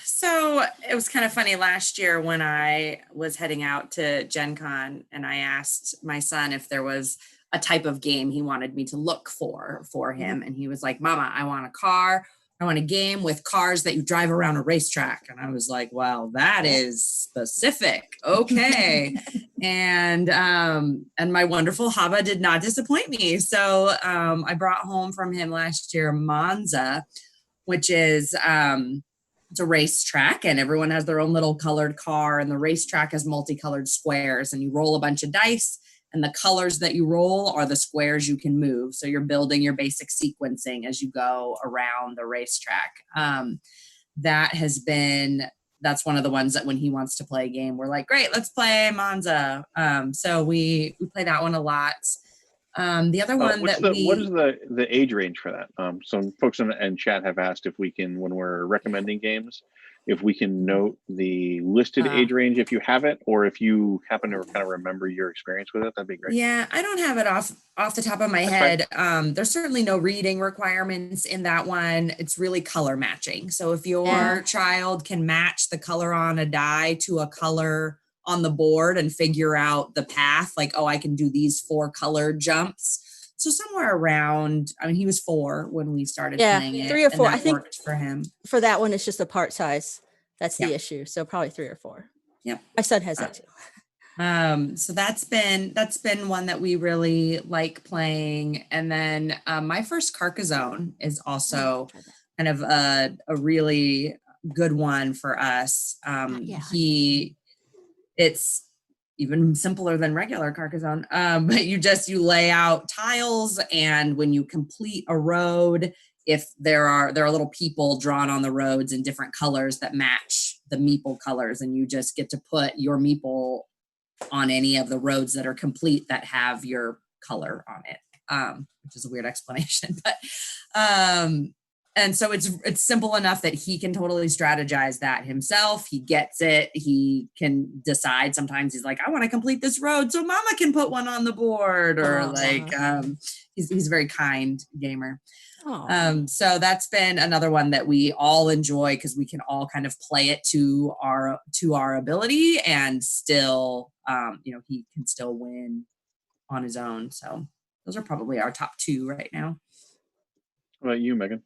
So it was kind of funny last year when I was heading out to Gen Con, and I asked my son if there was a type of game he wanted me to look for him. And he was like, Mama, I want a car. I want a game with cars that you drive around a racetrack. And I was like, well, that is specific. Okay. and my wonderful Haba did not disappoint me. So I brought home from him last year Monza, which is it's a racetrack, and everyone has their own little colored car, and the racetrack has multicolored squares, and you roll a bunch of dice, and the colors that you roll are the squares you can move. So you're building your basic sequencing as you go around the racetrack. That's one of the ones that when he wants to play a game, we're like, great, let's play Monza. So we play that one a lot. The other one what is the age range for that? Some folks in chat have asked if we can, when we're recommending games, if we can note the listed age range if you have it, or if you happen to kind of remember your experience with it, that'd be great. Yeah, I don't have it off the top of my head. There's certainly no reading requirements in that one. It's really color matching. So if your child can match the color on a die to a color on the board and figure out the path, like, oh, I can do these 4 color jumps. So somewhere around, I mean, he was 4 when we started playing it. 3 or 4. And that I think worked for him. For that one, it's just a part size. That's the issue. So probably 3 or 4. Yep. My son has that too. So that's been one that we really like playing. And then my first Carcassonne is also kind of a really good one for us. It's even simpler than regular Carcassonne, but you lay out tiles, and when you complete a road, if there are little people drawn on the roads in different colors that match the meeple colors, and you just get to put your meeple on any of the roads that are complete that have your color on it, which is a weird explanation, but and so it's simple enough that he can totally strategize that himself. He gets it. He can decide. Sometimes he's like, I want to complete this road so mama can put one on the board, or he's a very kind gamer. So that's been another one that we all enjoy, because we can all kind of play it to our ability, and still, he can still win on his own. So those are probably our top two right now. What about you, Megan?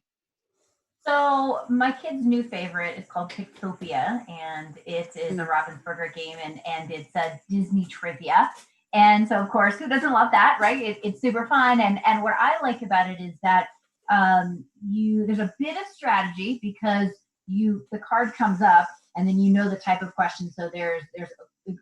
So my kid's new favorite is called Pictopia, and it is a Ravensburger game, and it's a Disney trivia. And so, of course, who doesn't love that, right? It's super fun. And what I like about it is that there's a bit of strategy, because the card comes up, and then you know the type of question. So there's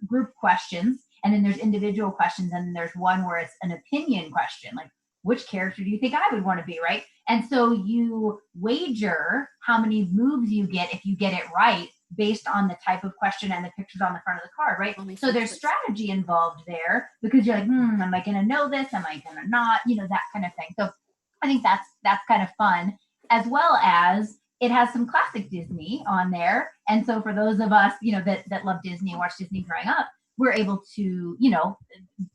group questions, and then there's individual questions, and then there's one where it's an opinion question, like, which character do you think I would want to be, right? And so you wager how many moves you get if you get it right, based on the type of question and the pictures on the front of the card, right? So there's strategy involved there, because you're like, am I going to know this? Am I going to not? That kind of thing. So I think that's kind of fun, as well as it has some classic Disney on there. And so for those of us, that love Disney and watch Disney growing up, we're able to,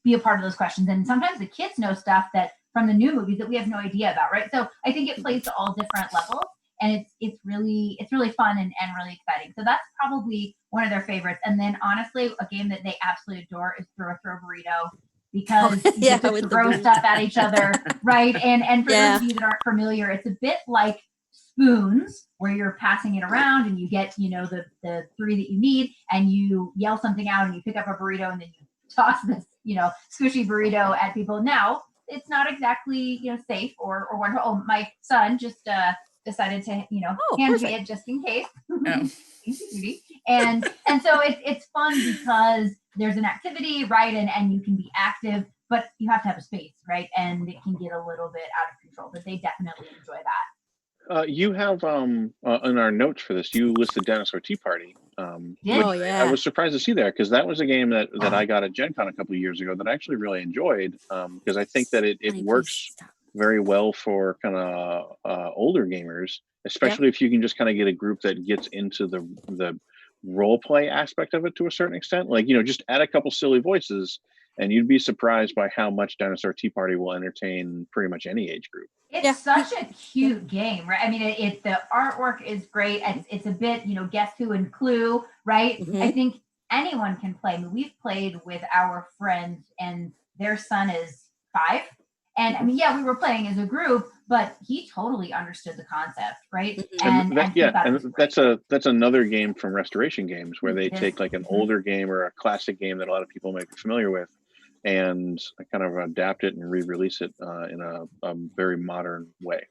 be a part of those questions. And sometimes the kids know stuff that from the new movies that we have no idea about, right? So I think it plays to all different levels, and it's really fun and really exciting. So that's probably one of their favorites. And then honestly, a game that they absolutely adore is Throw a Burrito, because you get to throw stuff at each other, right? And for those of you that aren't familiar, it's a bit like spoons, where you're passing it around, and you get, the three that you need, and you yell something out, and you pick up a burrito, and then you toss this, squishy burrito at people. Now, it's not exactly, safe or wonderful. Oh, my son just decided to, hand me it just in case. And so it's fun, because there's an activity, right? And you can be active, but you have to have a space, right? And it can get a little bit out of control, but they definitely enjoy that. You have in our notes for this, you listed Dinosaur Tea Party. I was surprised to see there, because that was a game that I got at Gen Con a couple of years ago that I actually really enjoyed, because I think that it works very well for kind of older gamers, especially if you can just kind of get a group that gets into the role play aspect of it to a certain extent. Like, just add a couple silly voices, and you'd be surprised by how much Dinosaur Tea Party will entertain pretty much any age group. It's such a cute game, right? I mean, the artwork is great. It's a bit, Guess Who and Clue, right? Mm-hmm. I think anyone can play. I mean, we've played with our friends, and their son is 5. And I mean, we were playing as a group, but he totally understood the concept, right? And that's another game from Restoration Games, where they take like an older game or a classic game that a lot of people might be familiar with, and kind of adapt it and re-release it in a very modern way.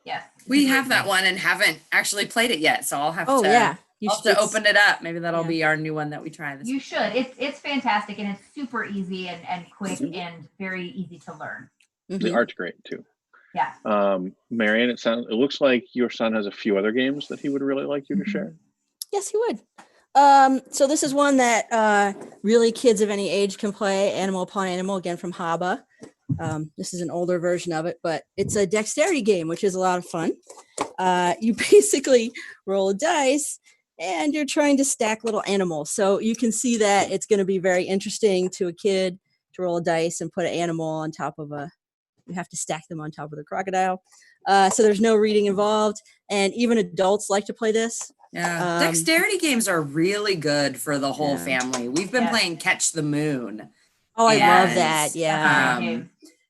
Yes, we have that one and haven't actually played it yet, so I'll have to open it up. Maybe that'll be our new one that we try this. You should. It's fantastic, and it's super easy and quick and very easy to learn. Mm-hmm. The art's great too. Yeah. Marianne, it looks like your son has a few other games that he would really like you to share. Yes, he would. So this is one that really kids of any age can play, Animal Upon Animal, again from Haba. This is an older version of it, but it's a dexterity game, which is a lot of fun. You basically roll a dice, and you're trying to stack little animals. So you can see that it's going to be very interesting to a kid to roll a dice and put an animal on top of you have to stack them on top of the crocodile. So there's no reading involved, and even adults like to play this. Yeah, dexterity games are really good for the whole family. We've been playing Catch the Moon. Oh, I love that. Yeah.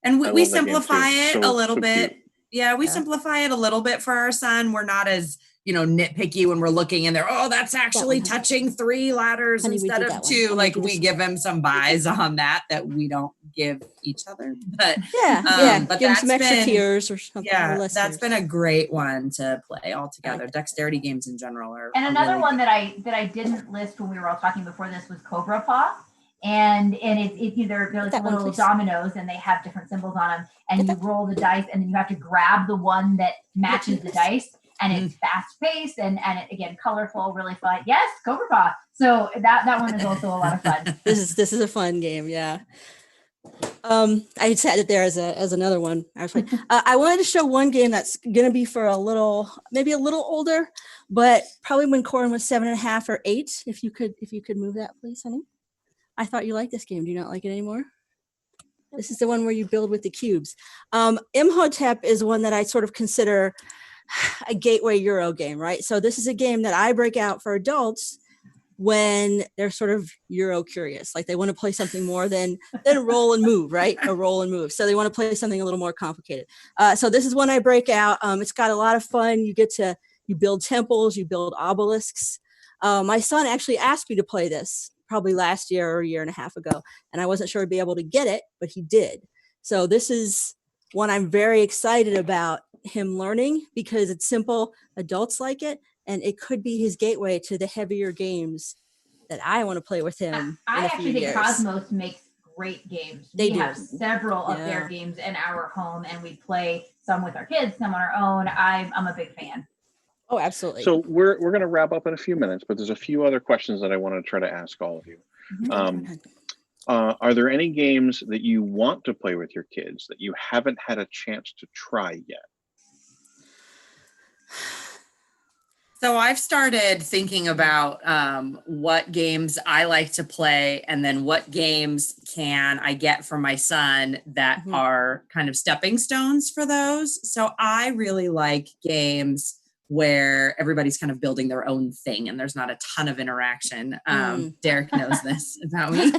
And we simplify it a little bit. Yeah, we simplify it a little bit for our son. We're not as nitpicky when we're looking and they're, oh, that's actually touching 3 ladders Honey, instead of 2. Like we give him some buys on that we don't give each other. But but give him some extra tiers or something. Yeah, that's been a great one to play all together. Dexterity games in general are. And another really one that I didn't list when we were all talking before this was Cobra Paw. And it's either there's little dominoes and they have different symbols on them, and you roll the dice and then you have to grab the one that matches the dice, and it's fast paced and it, again, colorful, really fun. Yes, Cobra Paw. So that one is also a lot of fun. This is a fun game. Yeah. I had it there as another one. Actually, I wanted to show one game that's going to be for maybe a little older, but probably when Corin was 7.5 or 8. If you could move that, please, honey. I thought you liked this game. Do you not like it anymore? This is the one where you build with the cubes. Imhotep is one that I sort of consider a gateway Euro game, right? So this is a game that I break out for adults when they're sort of Euro curious, like they want to play something more than roll and move, right? Or roll and move. So they want to play something a little more complicated. So this is one I break out. It's got a lot of fun. You build temples, you build obelisks. My son actually asked me to play this probably last year or a year and a half ago, and I wasn't sure I'd be able to get it, but he did. So this is one I'm very excited about him learning because it's simple, adults like it, and it could be his gateway to the heavier games that I want to play with him. I actually think Cosmos makes great games. We have several of their games in our home, and we play some with our kids, some on our own. I'm a big fan. Oh, absolutely. So we're going to wrap up in a few minutes, but there's a few other questions that I want to try to ask all of you. Are there any games that you want to play with your kids that you haven't had a chance to try yet? So I've started thinking about what games I like to play and then what games can I get for my son that are kind of stepping stones for those. So I really like games where everybody's kind of building their own thing and there's not a ton of interaction. Derek knows this about me.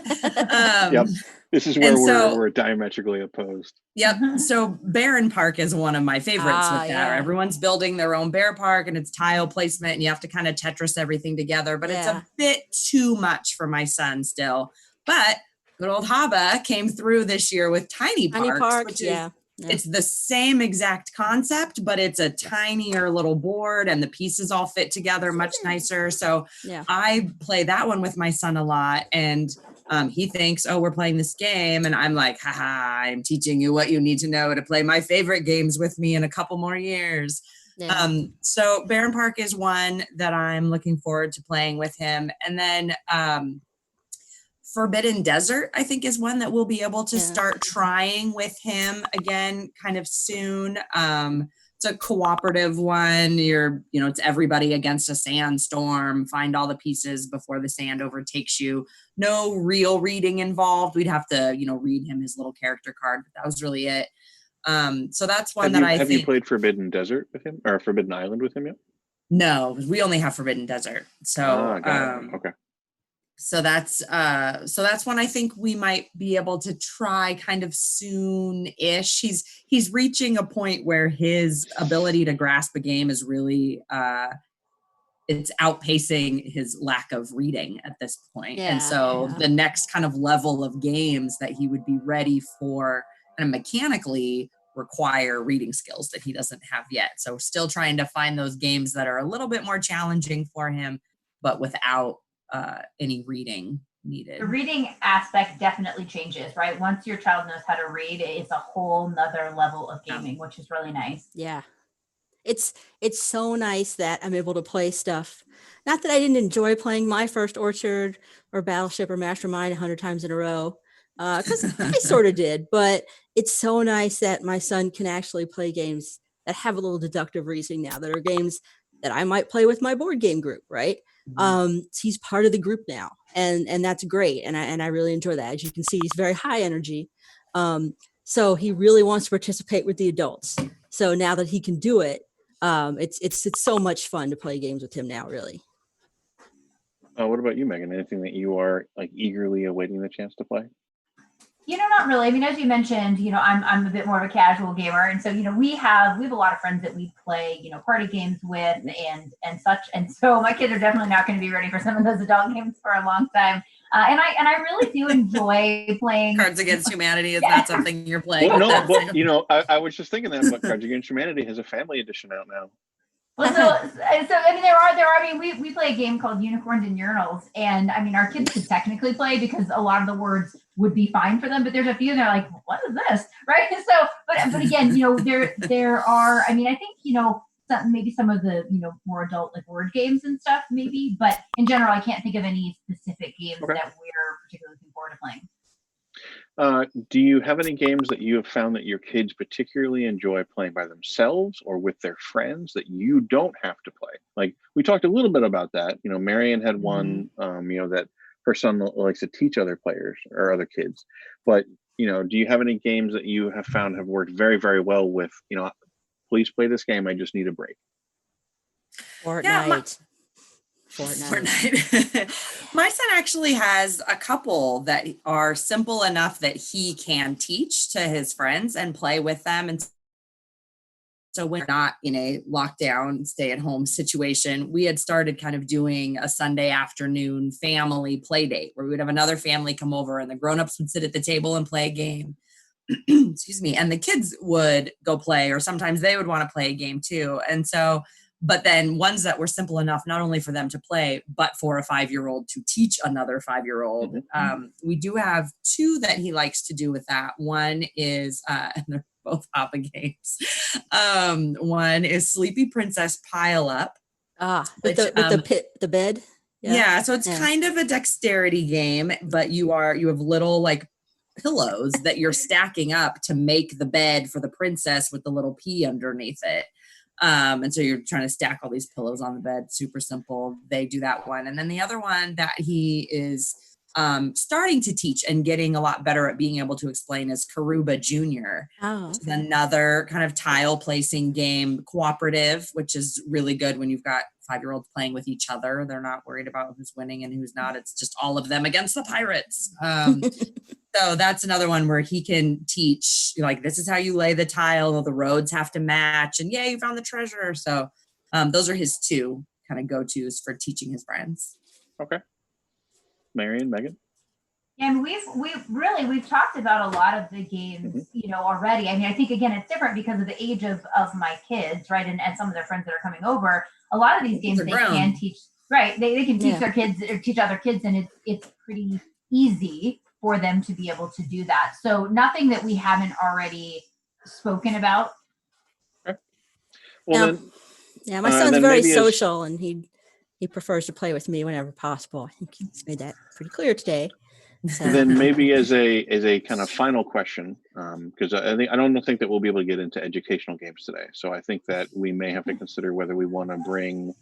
Yep. This is where we're diametrically opposed. Yep. So Barren Park is one of my favorites with that. Everyone's building their own bear park and it's tile placement and you have to kind of Tetris everything together, but it's a bit too much for my son still. But good old Haba came through this year with Tiny Parks, which is it's the same exact concept, but it's a tinier little board and the pieces all fit together much nicer. So I play that one with my son a lot. And he thinks, oh, we're playing this game. And I'm like, haha, I'm teaching you what you need to know to play my favorite games with me in a couple more years. So Barren Park is one that I'm looking forward to playing with him. And then Forbidden Desert, I think, is one that we'll be able to start trying with him again kind of soon. It's a cooperative one. It's everybody against a sandstorm, find all the pieces before the sand overtakes you. No real reading involved. We'd have to, read him his little character card, but that was really it. So that's one have you played Forbidden Desert with him or Forbidden Island with him yet? No, we only have Forbidden Desert. So, okay. So that's one I think we might be able to try kind of soon-ish. He's reaching a point where his ability to grasp a game is really it's outpacing his lack of reading at this point. And so the next kind of level of games that he would be ready for kind of mechanically require reading skills that he doesn't have yet. So we're still trying to find those games that are a little bit more challenging for him, but without any reading needed. The reading aspect definitely changes, right? Once your child knows how to read, it's a whole nother level of gaming, which is really nice. Yeah. It's so nice that I'm able to play stuff. Not that I didn't enjoy playing my first Orchard or Battleship or Mastermind 100 times in a row, because I sort of did, but it's so nice that my son can actually play games that have a little deductive reasoning now, that are games that I might play with my board game group, right? He's part of the group now, and that's great, and I really enjoy that. As you can see, he's very high energy, so he really wants to participate with the adults. So now that he can do it, it's so much fun to play games with him now, really. What about you, Megan? Anything that you are like eagerly awaiting the chance to play? Not really. I mean, as you mentioned, I'm a bit more of a casual gamer, and so we have a lot of friends that we play, party games with and such. And so my kids are definitely not going to be ready for some of those adult games for a long time. And I really do enjoy playing Cards Against Humanity is not something you're playing. Well, no, but I was just thinking that, but Cards Against Humanity has a family edition out now. Well, so I mean, there are. I mean, we play a game called Unicorns and Urinals, and I mean, our kids could technically play because a lot of the words would be fine for them, but there's a few they're like, what is this, right? So, but again, there are. I mean, I think maybe some of the more adult like word games and stuff, maybe, but in general, I can't think of any specific games that we're particularly looking forward to playing. Do you have any games that you have found that your kids particularly enjoy playing by themselves or with their friends that you don't have to play? Like we talked a little bit about that. Marion had one, that her son likes to teach other players or other kids. But, do you have any games that you have found have worked very, very well with, please play this game, I just need a break? Fortnite. My son actually has a couple that are simple enough that he can teach to his friends and play with them. And so when we're not in a lockdown, stay-at-home situation, we had started kind of doing a Sunday afternoon family play date where we would have another family come over and the grown-ups would sit at the table and play a game. Excuse me. And the kids would go play, or sometimes they would want to play a game too. And so but then ones that were simple enough, not only for them to play, but for a 5-year-old to teach another 5-year-old. We do have two that he likes to do with that. One is, and they're both Papa games. One is Sleepy Princess Pile Up. With the bed. Yeah. So it's kind of a dexterity game, but you have little like pillows that you're stacking up to make the bed for the princess with the little P underneath it. And so you're trying to stack all these pillows on the bed. Super simple. They do that one. And then the other one that he is starting to teach and getting a lot better at being able to explain is Karuba Junior. Which is another kind of tile placing game, cooperative, which is really good when you've got 5-year-olds playing with each other. They're not worried about who's winning and who's not. It's just all of them against the pirates. So that's another one where he can teach, like, this is how you lay the tile. The roads have to match. And you found the treasure. So those are his two kind of go-tos for teaching his friends. Okay. Marion, Megan? And we've talked about a lot of the games, already. I mean, I think, again, it's different because of the age of my kids, right? And some of their friends that are coming over. A lot of these games they can teach, right? They can teach their kids or teach other kids, and it's pretty easy for them to be able to do that. So nothing that we haven't already spoken about. Okay. Well, my son's very social, and he prefers to play with me whenever possible. I think he's made that pretty clear today. So. Then maybe as a kind of final question, because I don't think that we'll be able to get into educational games today. So I think that we may have to consider whether we want to bring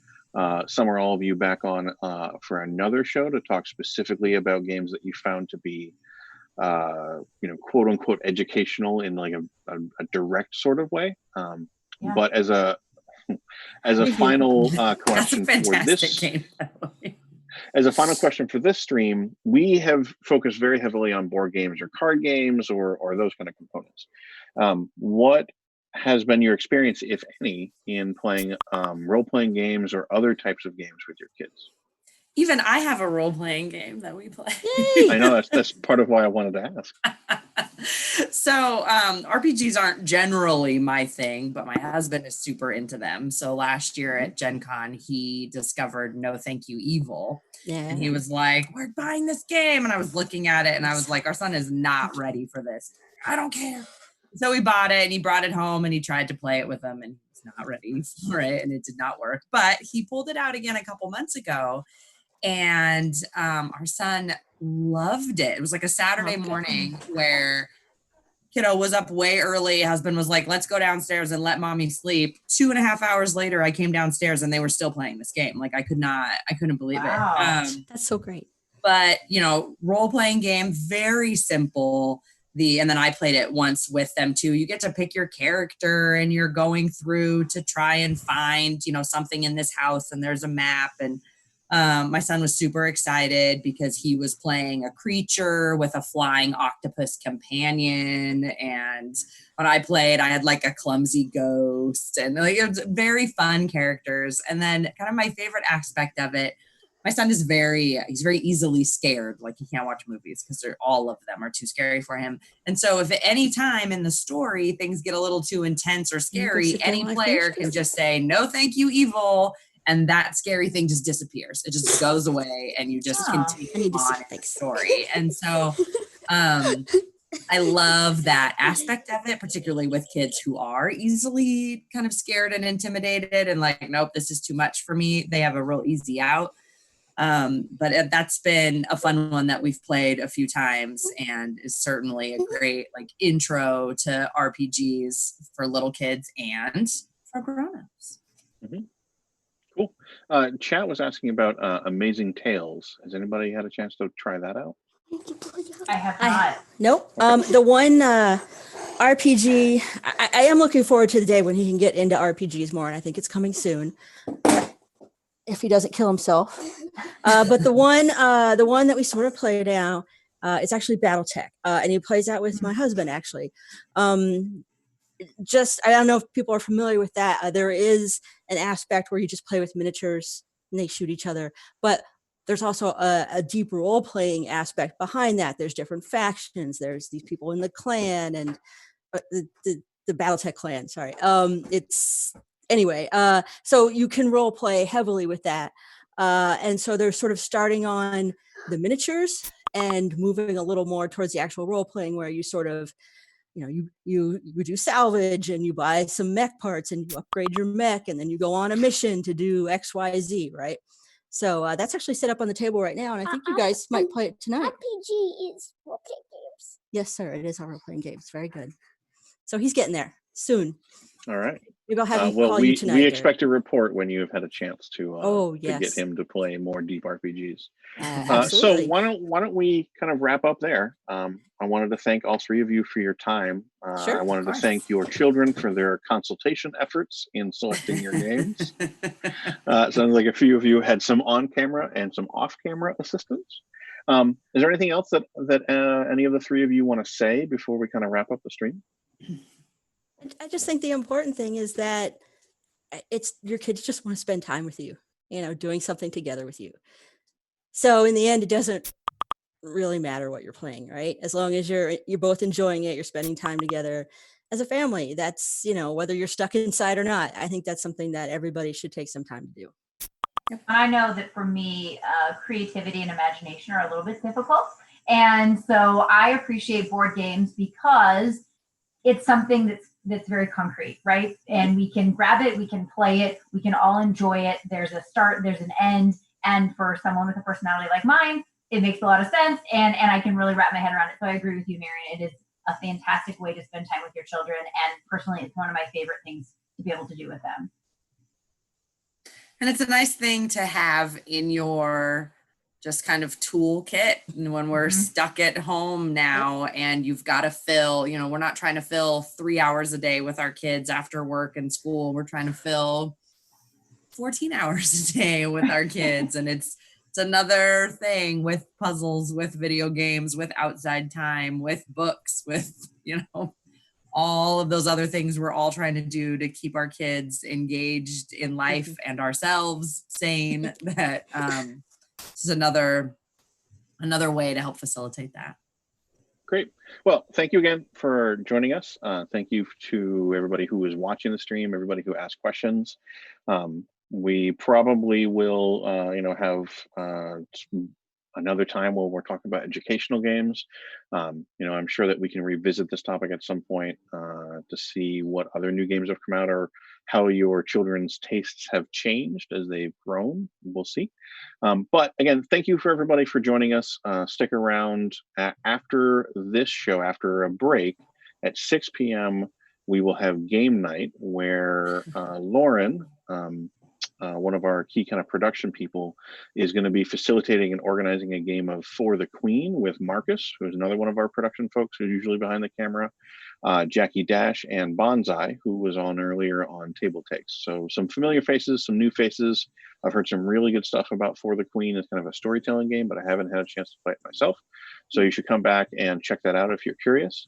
some or all of you back on for another show to talk specifically about games that you found to be, quote unquote educational in like a direct sort of way. But as a final question for this game, as a final question for this stream, we have focused very heavily on board games or card games or those kind of components. What has been your experience, if any, in playing role-playing games or other types of games with your kids? Even I have a role-playing game that we play. I know that's part of why I wanted to ask. So RPGs aren't generally my thing, but my husband is super into them. So last year at Gen Con, he discovered No Thank You Evil. And he was like, we're buying this game. And I was looking at it and I was like, our son is not ready for this. I don't care. So we bought it and he brought it home and he tried to play it with him and he's not ready for it and it did not work. But he pulled it out again a couple months ago and our son loved it. It was like a Saturday morning where kiddo was up way early. Husband was like, let's go downstairs and let mommy sleep. 2.5 hours later, I came downstairs and they were still playing this game. Like I couldn't believe it. That's so great. But, role-playing game, very simple. And then I played it once with them too. You get to pick your character and you're going through to try and find, something in this house and there's a map and My son was super excited because he was playing a creature with a flying octopus companion. And when I played, I had like a clumsy ghost, and like it was very fun characters. And then kind of my favorite aspect of it, my son is he's very easily scared. Like he can't watch movies because all of them are too scary for him. And so if at any time in the story things get a little too intense or scary, any player can just say, "No, thank you, evil." And that scary thing just disappears. It just goes away, and you just continue on in the story. And so I love that aspect of it, particularly with kids who are easily kind of scared and intimidated and like, nope, this is too much for me. They have a real easy out. But that's been a fun one that we've played a few times, and is certainly a great like intro to RPGs for little kids and for grown-ups. Mm-hmm. Cool. Chat was asking about Amazing Tales. Has anybody had a chance to try that out? I have not. Nope. The one RPG, I am looking forward to the day when he can get into RPGs more, and I think it's coming soon, if he doesn't kill himself. But the one that we sort of play now, it's actually BattleTech, and he plays that with my husband actually. Just, I don't know if people are familiar with that. There is an aspect where you just play with miniatures and they shoot each other, but there's also a deep role-playing aspect behind that. There's different factions. There's these people in the clan and the BattleTech clan. Sorry. So you can role play heavily with that. And so they're sort of starting on the miniatures and moving a little more towards the actual role playing, where you sort of, you do salvage and you buy some mech parts and you upgrade your mech, and then you go on a mission to do XYZ, right? So that's actually set up on the table right now, and I think you guys might play it tonight. RPG is role-playing games. Yes, sir. It is our role-playing games. Very good. So he's getting there soon. All right. Maybe I'll have him well, call you tonight. we expect a report when you've had a chance to yes. get him to play more deep RPGs. Absolutely. So why don't we kind of wrap up there? I wanted to thank all three of you for your time. Sure, I wanted to thank your children for their consultation efforts in selecting your games. Sounds like a few of you had some on-camera and some off-camera assistance. Is there anything else that any of the three of you want to say before we kind of wrap up the stream? I just think the important thing is that it's your kids just want to spend time with you, doing something together with you. So in the end, it doesn't really matter what you're playing, right? As long as you're both enjoying it, you're spending time together as a family. That's, whether you're stuck inside or not, I think that's something that everybody should take some time to do. And I know that for me, creativity and imagination are a little bit difficult. And so I appreciate board games because it's something that's very concrete, right? And we can grab it, we can play it, we can all enjoy it. There's a start, there's an end. And for someone with a personality like mine, it makes a lot of sense. And I can really wrap my head around it. So I agree with you, Marion. It is a fantastic way to spend time with your children. And personally, it's one of my favorite things to be able to do with them. And it's a nice thing to have in your just kind of toolkit when we're stuck at home now and you've got to fill, we're not trying to fill 3 hours a day with our kids after work and school. We're trying to fill 14 hours a day with our kids. And it's another thing with puzzles, with video games, with outside time, with books, with, all of those other things we're all trying to do to keep our kids engaged in life and ourselves sane. That this is another way to help facilitate that. Great. Well, thank you again for joining us. Thank you to everybody who was watching the stream, everybody who asked questions. We probably will, have another time where we're talking about educational games. I'm sure that we can revisit this topic at some point to see what other new games have come out or how your children's tastes have changed as they've grown. We'll see. But again, thank you for everybody for joining us. Stick around after this show, after a break at 6 p.m. We will have game night where Lauren one of our key kind of production people, is going to be facilitating and organizing a game of For the Queen with Marcus, who's another one of our production folks who's usually behind the camera, Jackie Dash, and Bonsai, who was on earlier on Table Takes. So some familiar faces, some new faces. I've heard some really good stuff about For the Queen. It's kind of a storytelling game, but I haven't had a chance to play it myself. So you should come back and check that out if you're curious.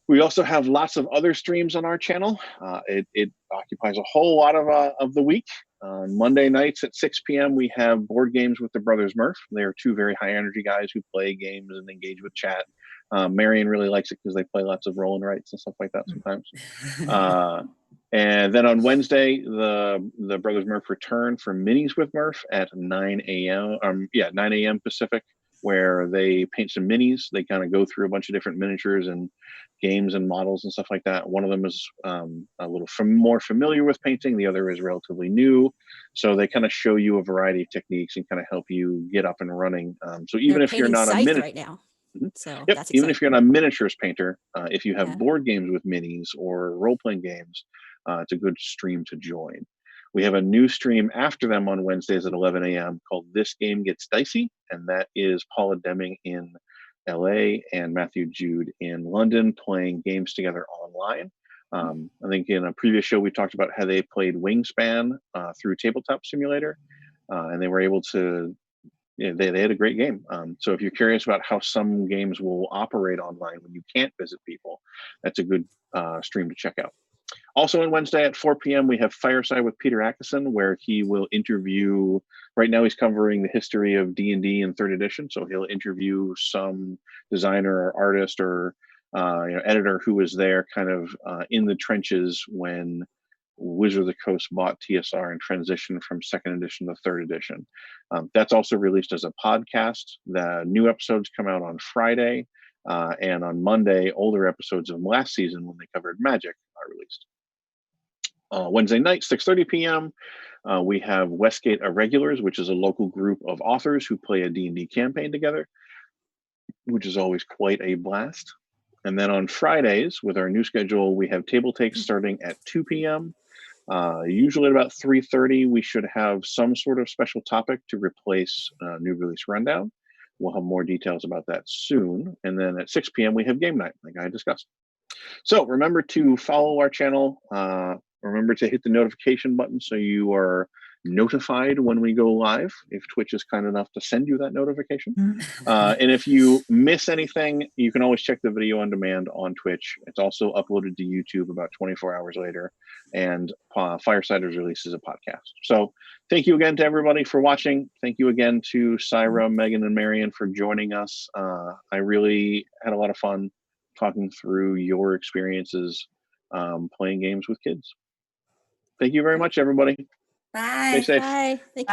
We also have lots of other streams on our channel. It occupies a whole lot of the week. On Monday nights at 6 p.m., we have Board Games with the Brothers Murph. They are two very high energy guys who play games and engage with chat. Marion really likes it because they play lots of roll and writes and stuff like that sometimes. And then on Wednesday, the Brothers Murph return for Minis with Murph at 9 a.m. 9 a.m. Pacific, where they paint some minis. They kind of go through a bunch of different miniatures and games and models and stuff like that. One of them is a little more familiar with painting. The other is relatively new. So they kind of show you a variety of techniques and kind of help you get up and running. So even if you're not a miniature right now. So yep, that's even if you're not a miniatures painter, if you have Yeah. board games with minis or role-playing games, it's a good stream to join. We have a new stream after them on Wednesdays at 11 a.m. called This Game Gets Dicey, and that is Paula Deming in LA and Matthew Jude in London playing games together online. I think in a previous show we talked about how they played Wingspan through Tabletop Simulator, and they were able to, they had a great game. So if you're curious about how some games will operate online when you can't visit people, that's a good stream to check out. Also on Wednesday at 4 p.m., we have Fireside with Peter Atkinson, where he will interview, right now he's covering the history of D&D in 3rd edition. So he'll interview some designer or artist or editor who was there kind of in the trenches when Wizard of the Coast bought TSR and transitioned from 2nd edition to 3rd edition. That's also released as a podcast. The new episodes come out on Friday. And on Monday, older episodes of last season when they covered Magic are released. Wednesday night, 6:30 p.m., we have Westgate Irregulars, which is a local group of authors who play a D&D campaign together, which is always quite a blast. And then on Fridays, with our new schedule, we have Table Takes starting at 2 p.m. Usually at about 3:30, we should have some sort of special topic to replace New Release Rundown. We'll have more details about that soon. And then at 6 p.m., we have game night, like I discussed. So remember to follow our channel. Remember to hit the notification button so you are notified when we go live, if Twitch is kind enough to send you that notification. And if you miss anything, you can always check the video on demand on Twitch. It's also uploaded to YouTube about 24 hours later, and Firesiders releases a podcast. So thank you again to everybody for watching. Thank you again to Syra, Megan, and Marion for joining us. I really had a lot of fun talking through your experiences playing games with kids. Thank you very much, everybody. Bye. Stay safe. Bye. Thank you.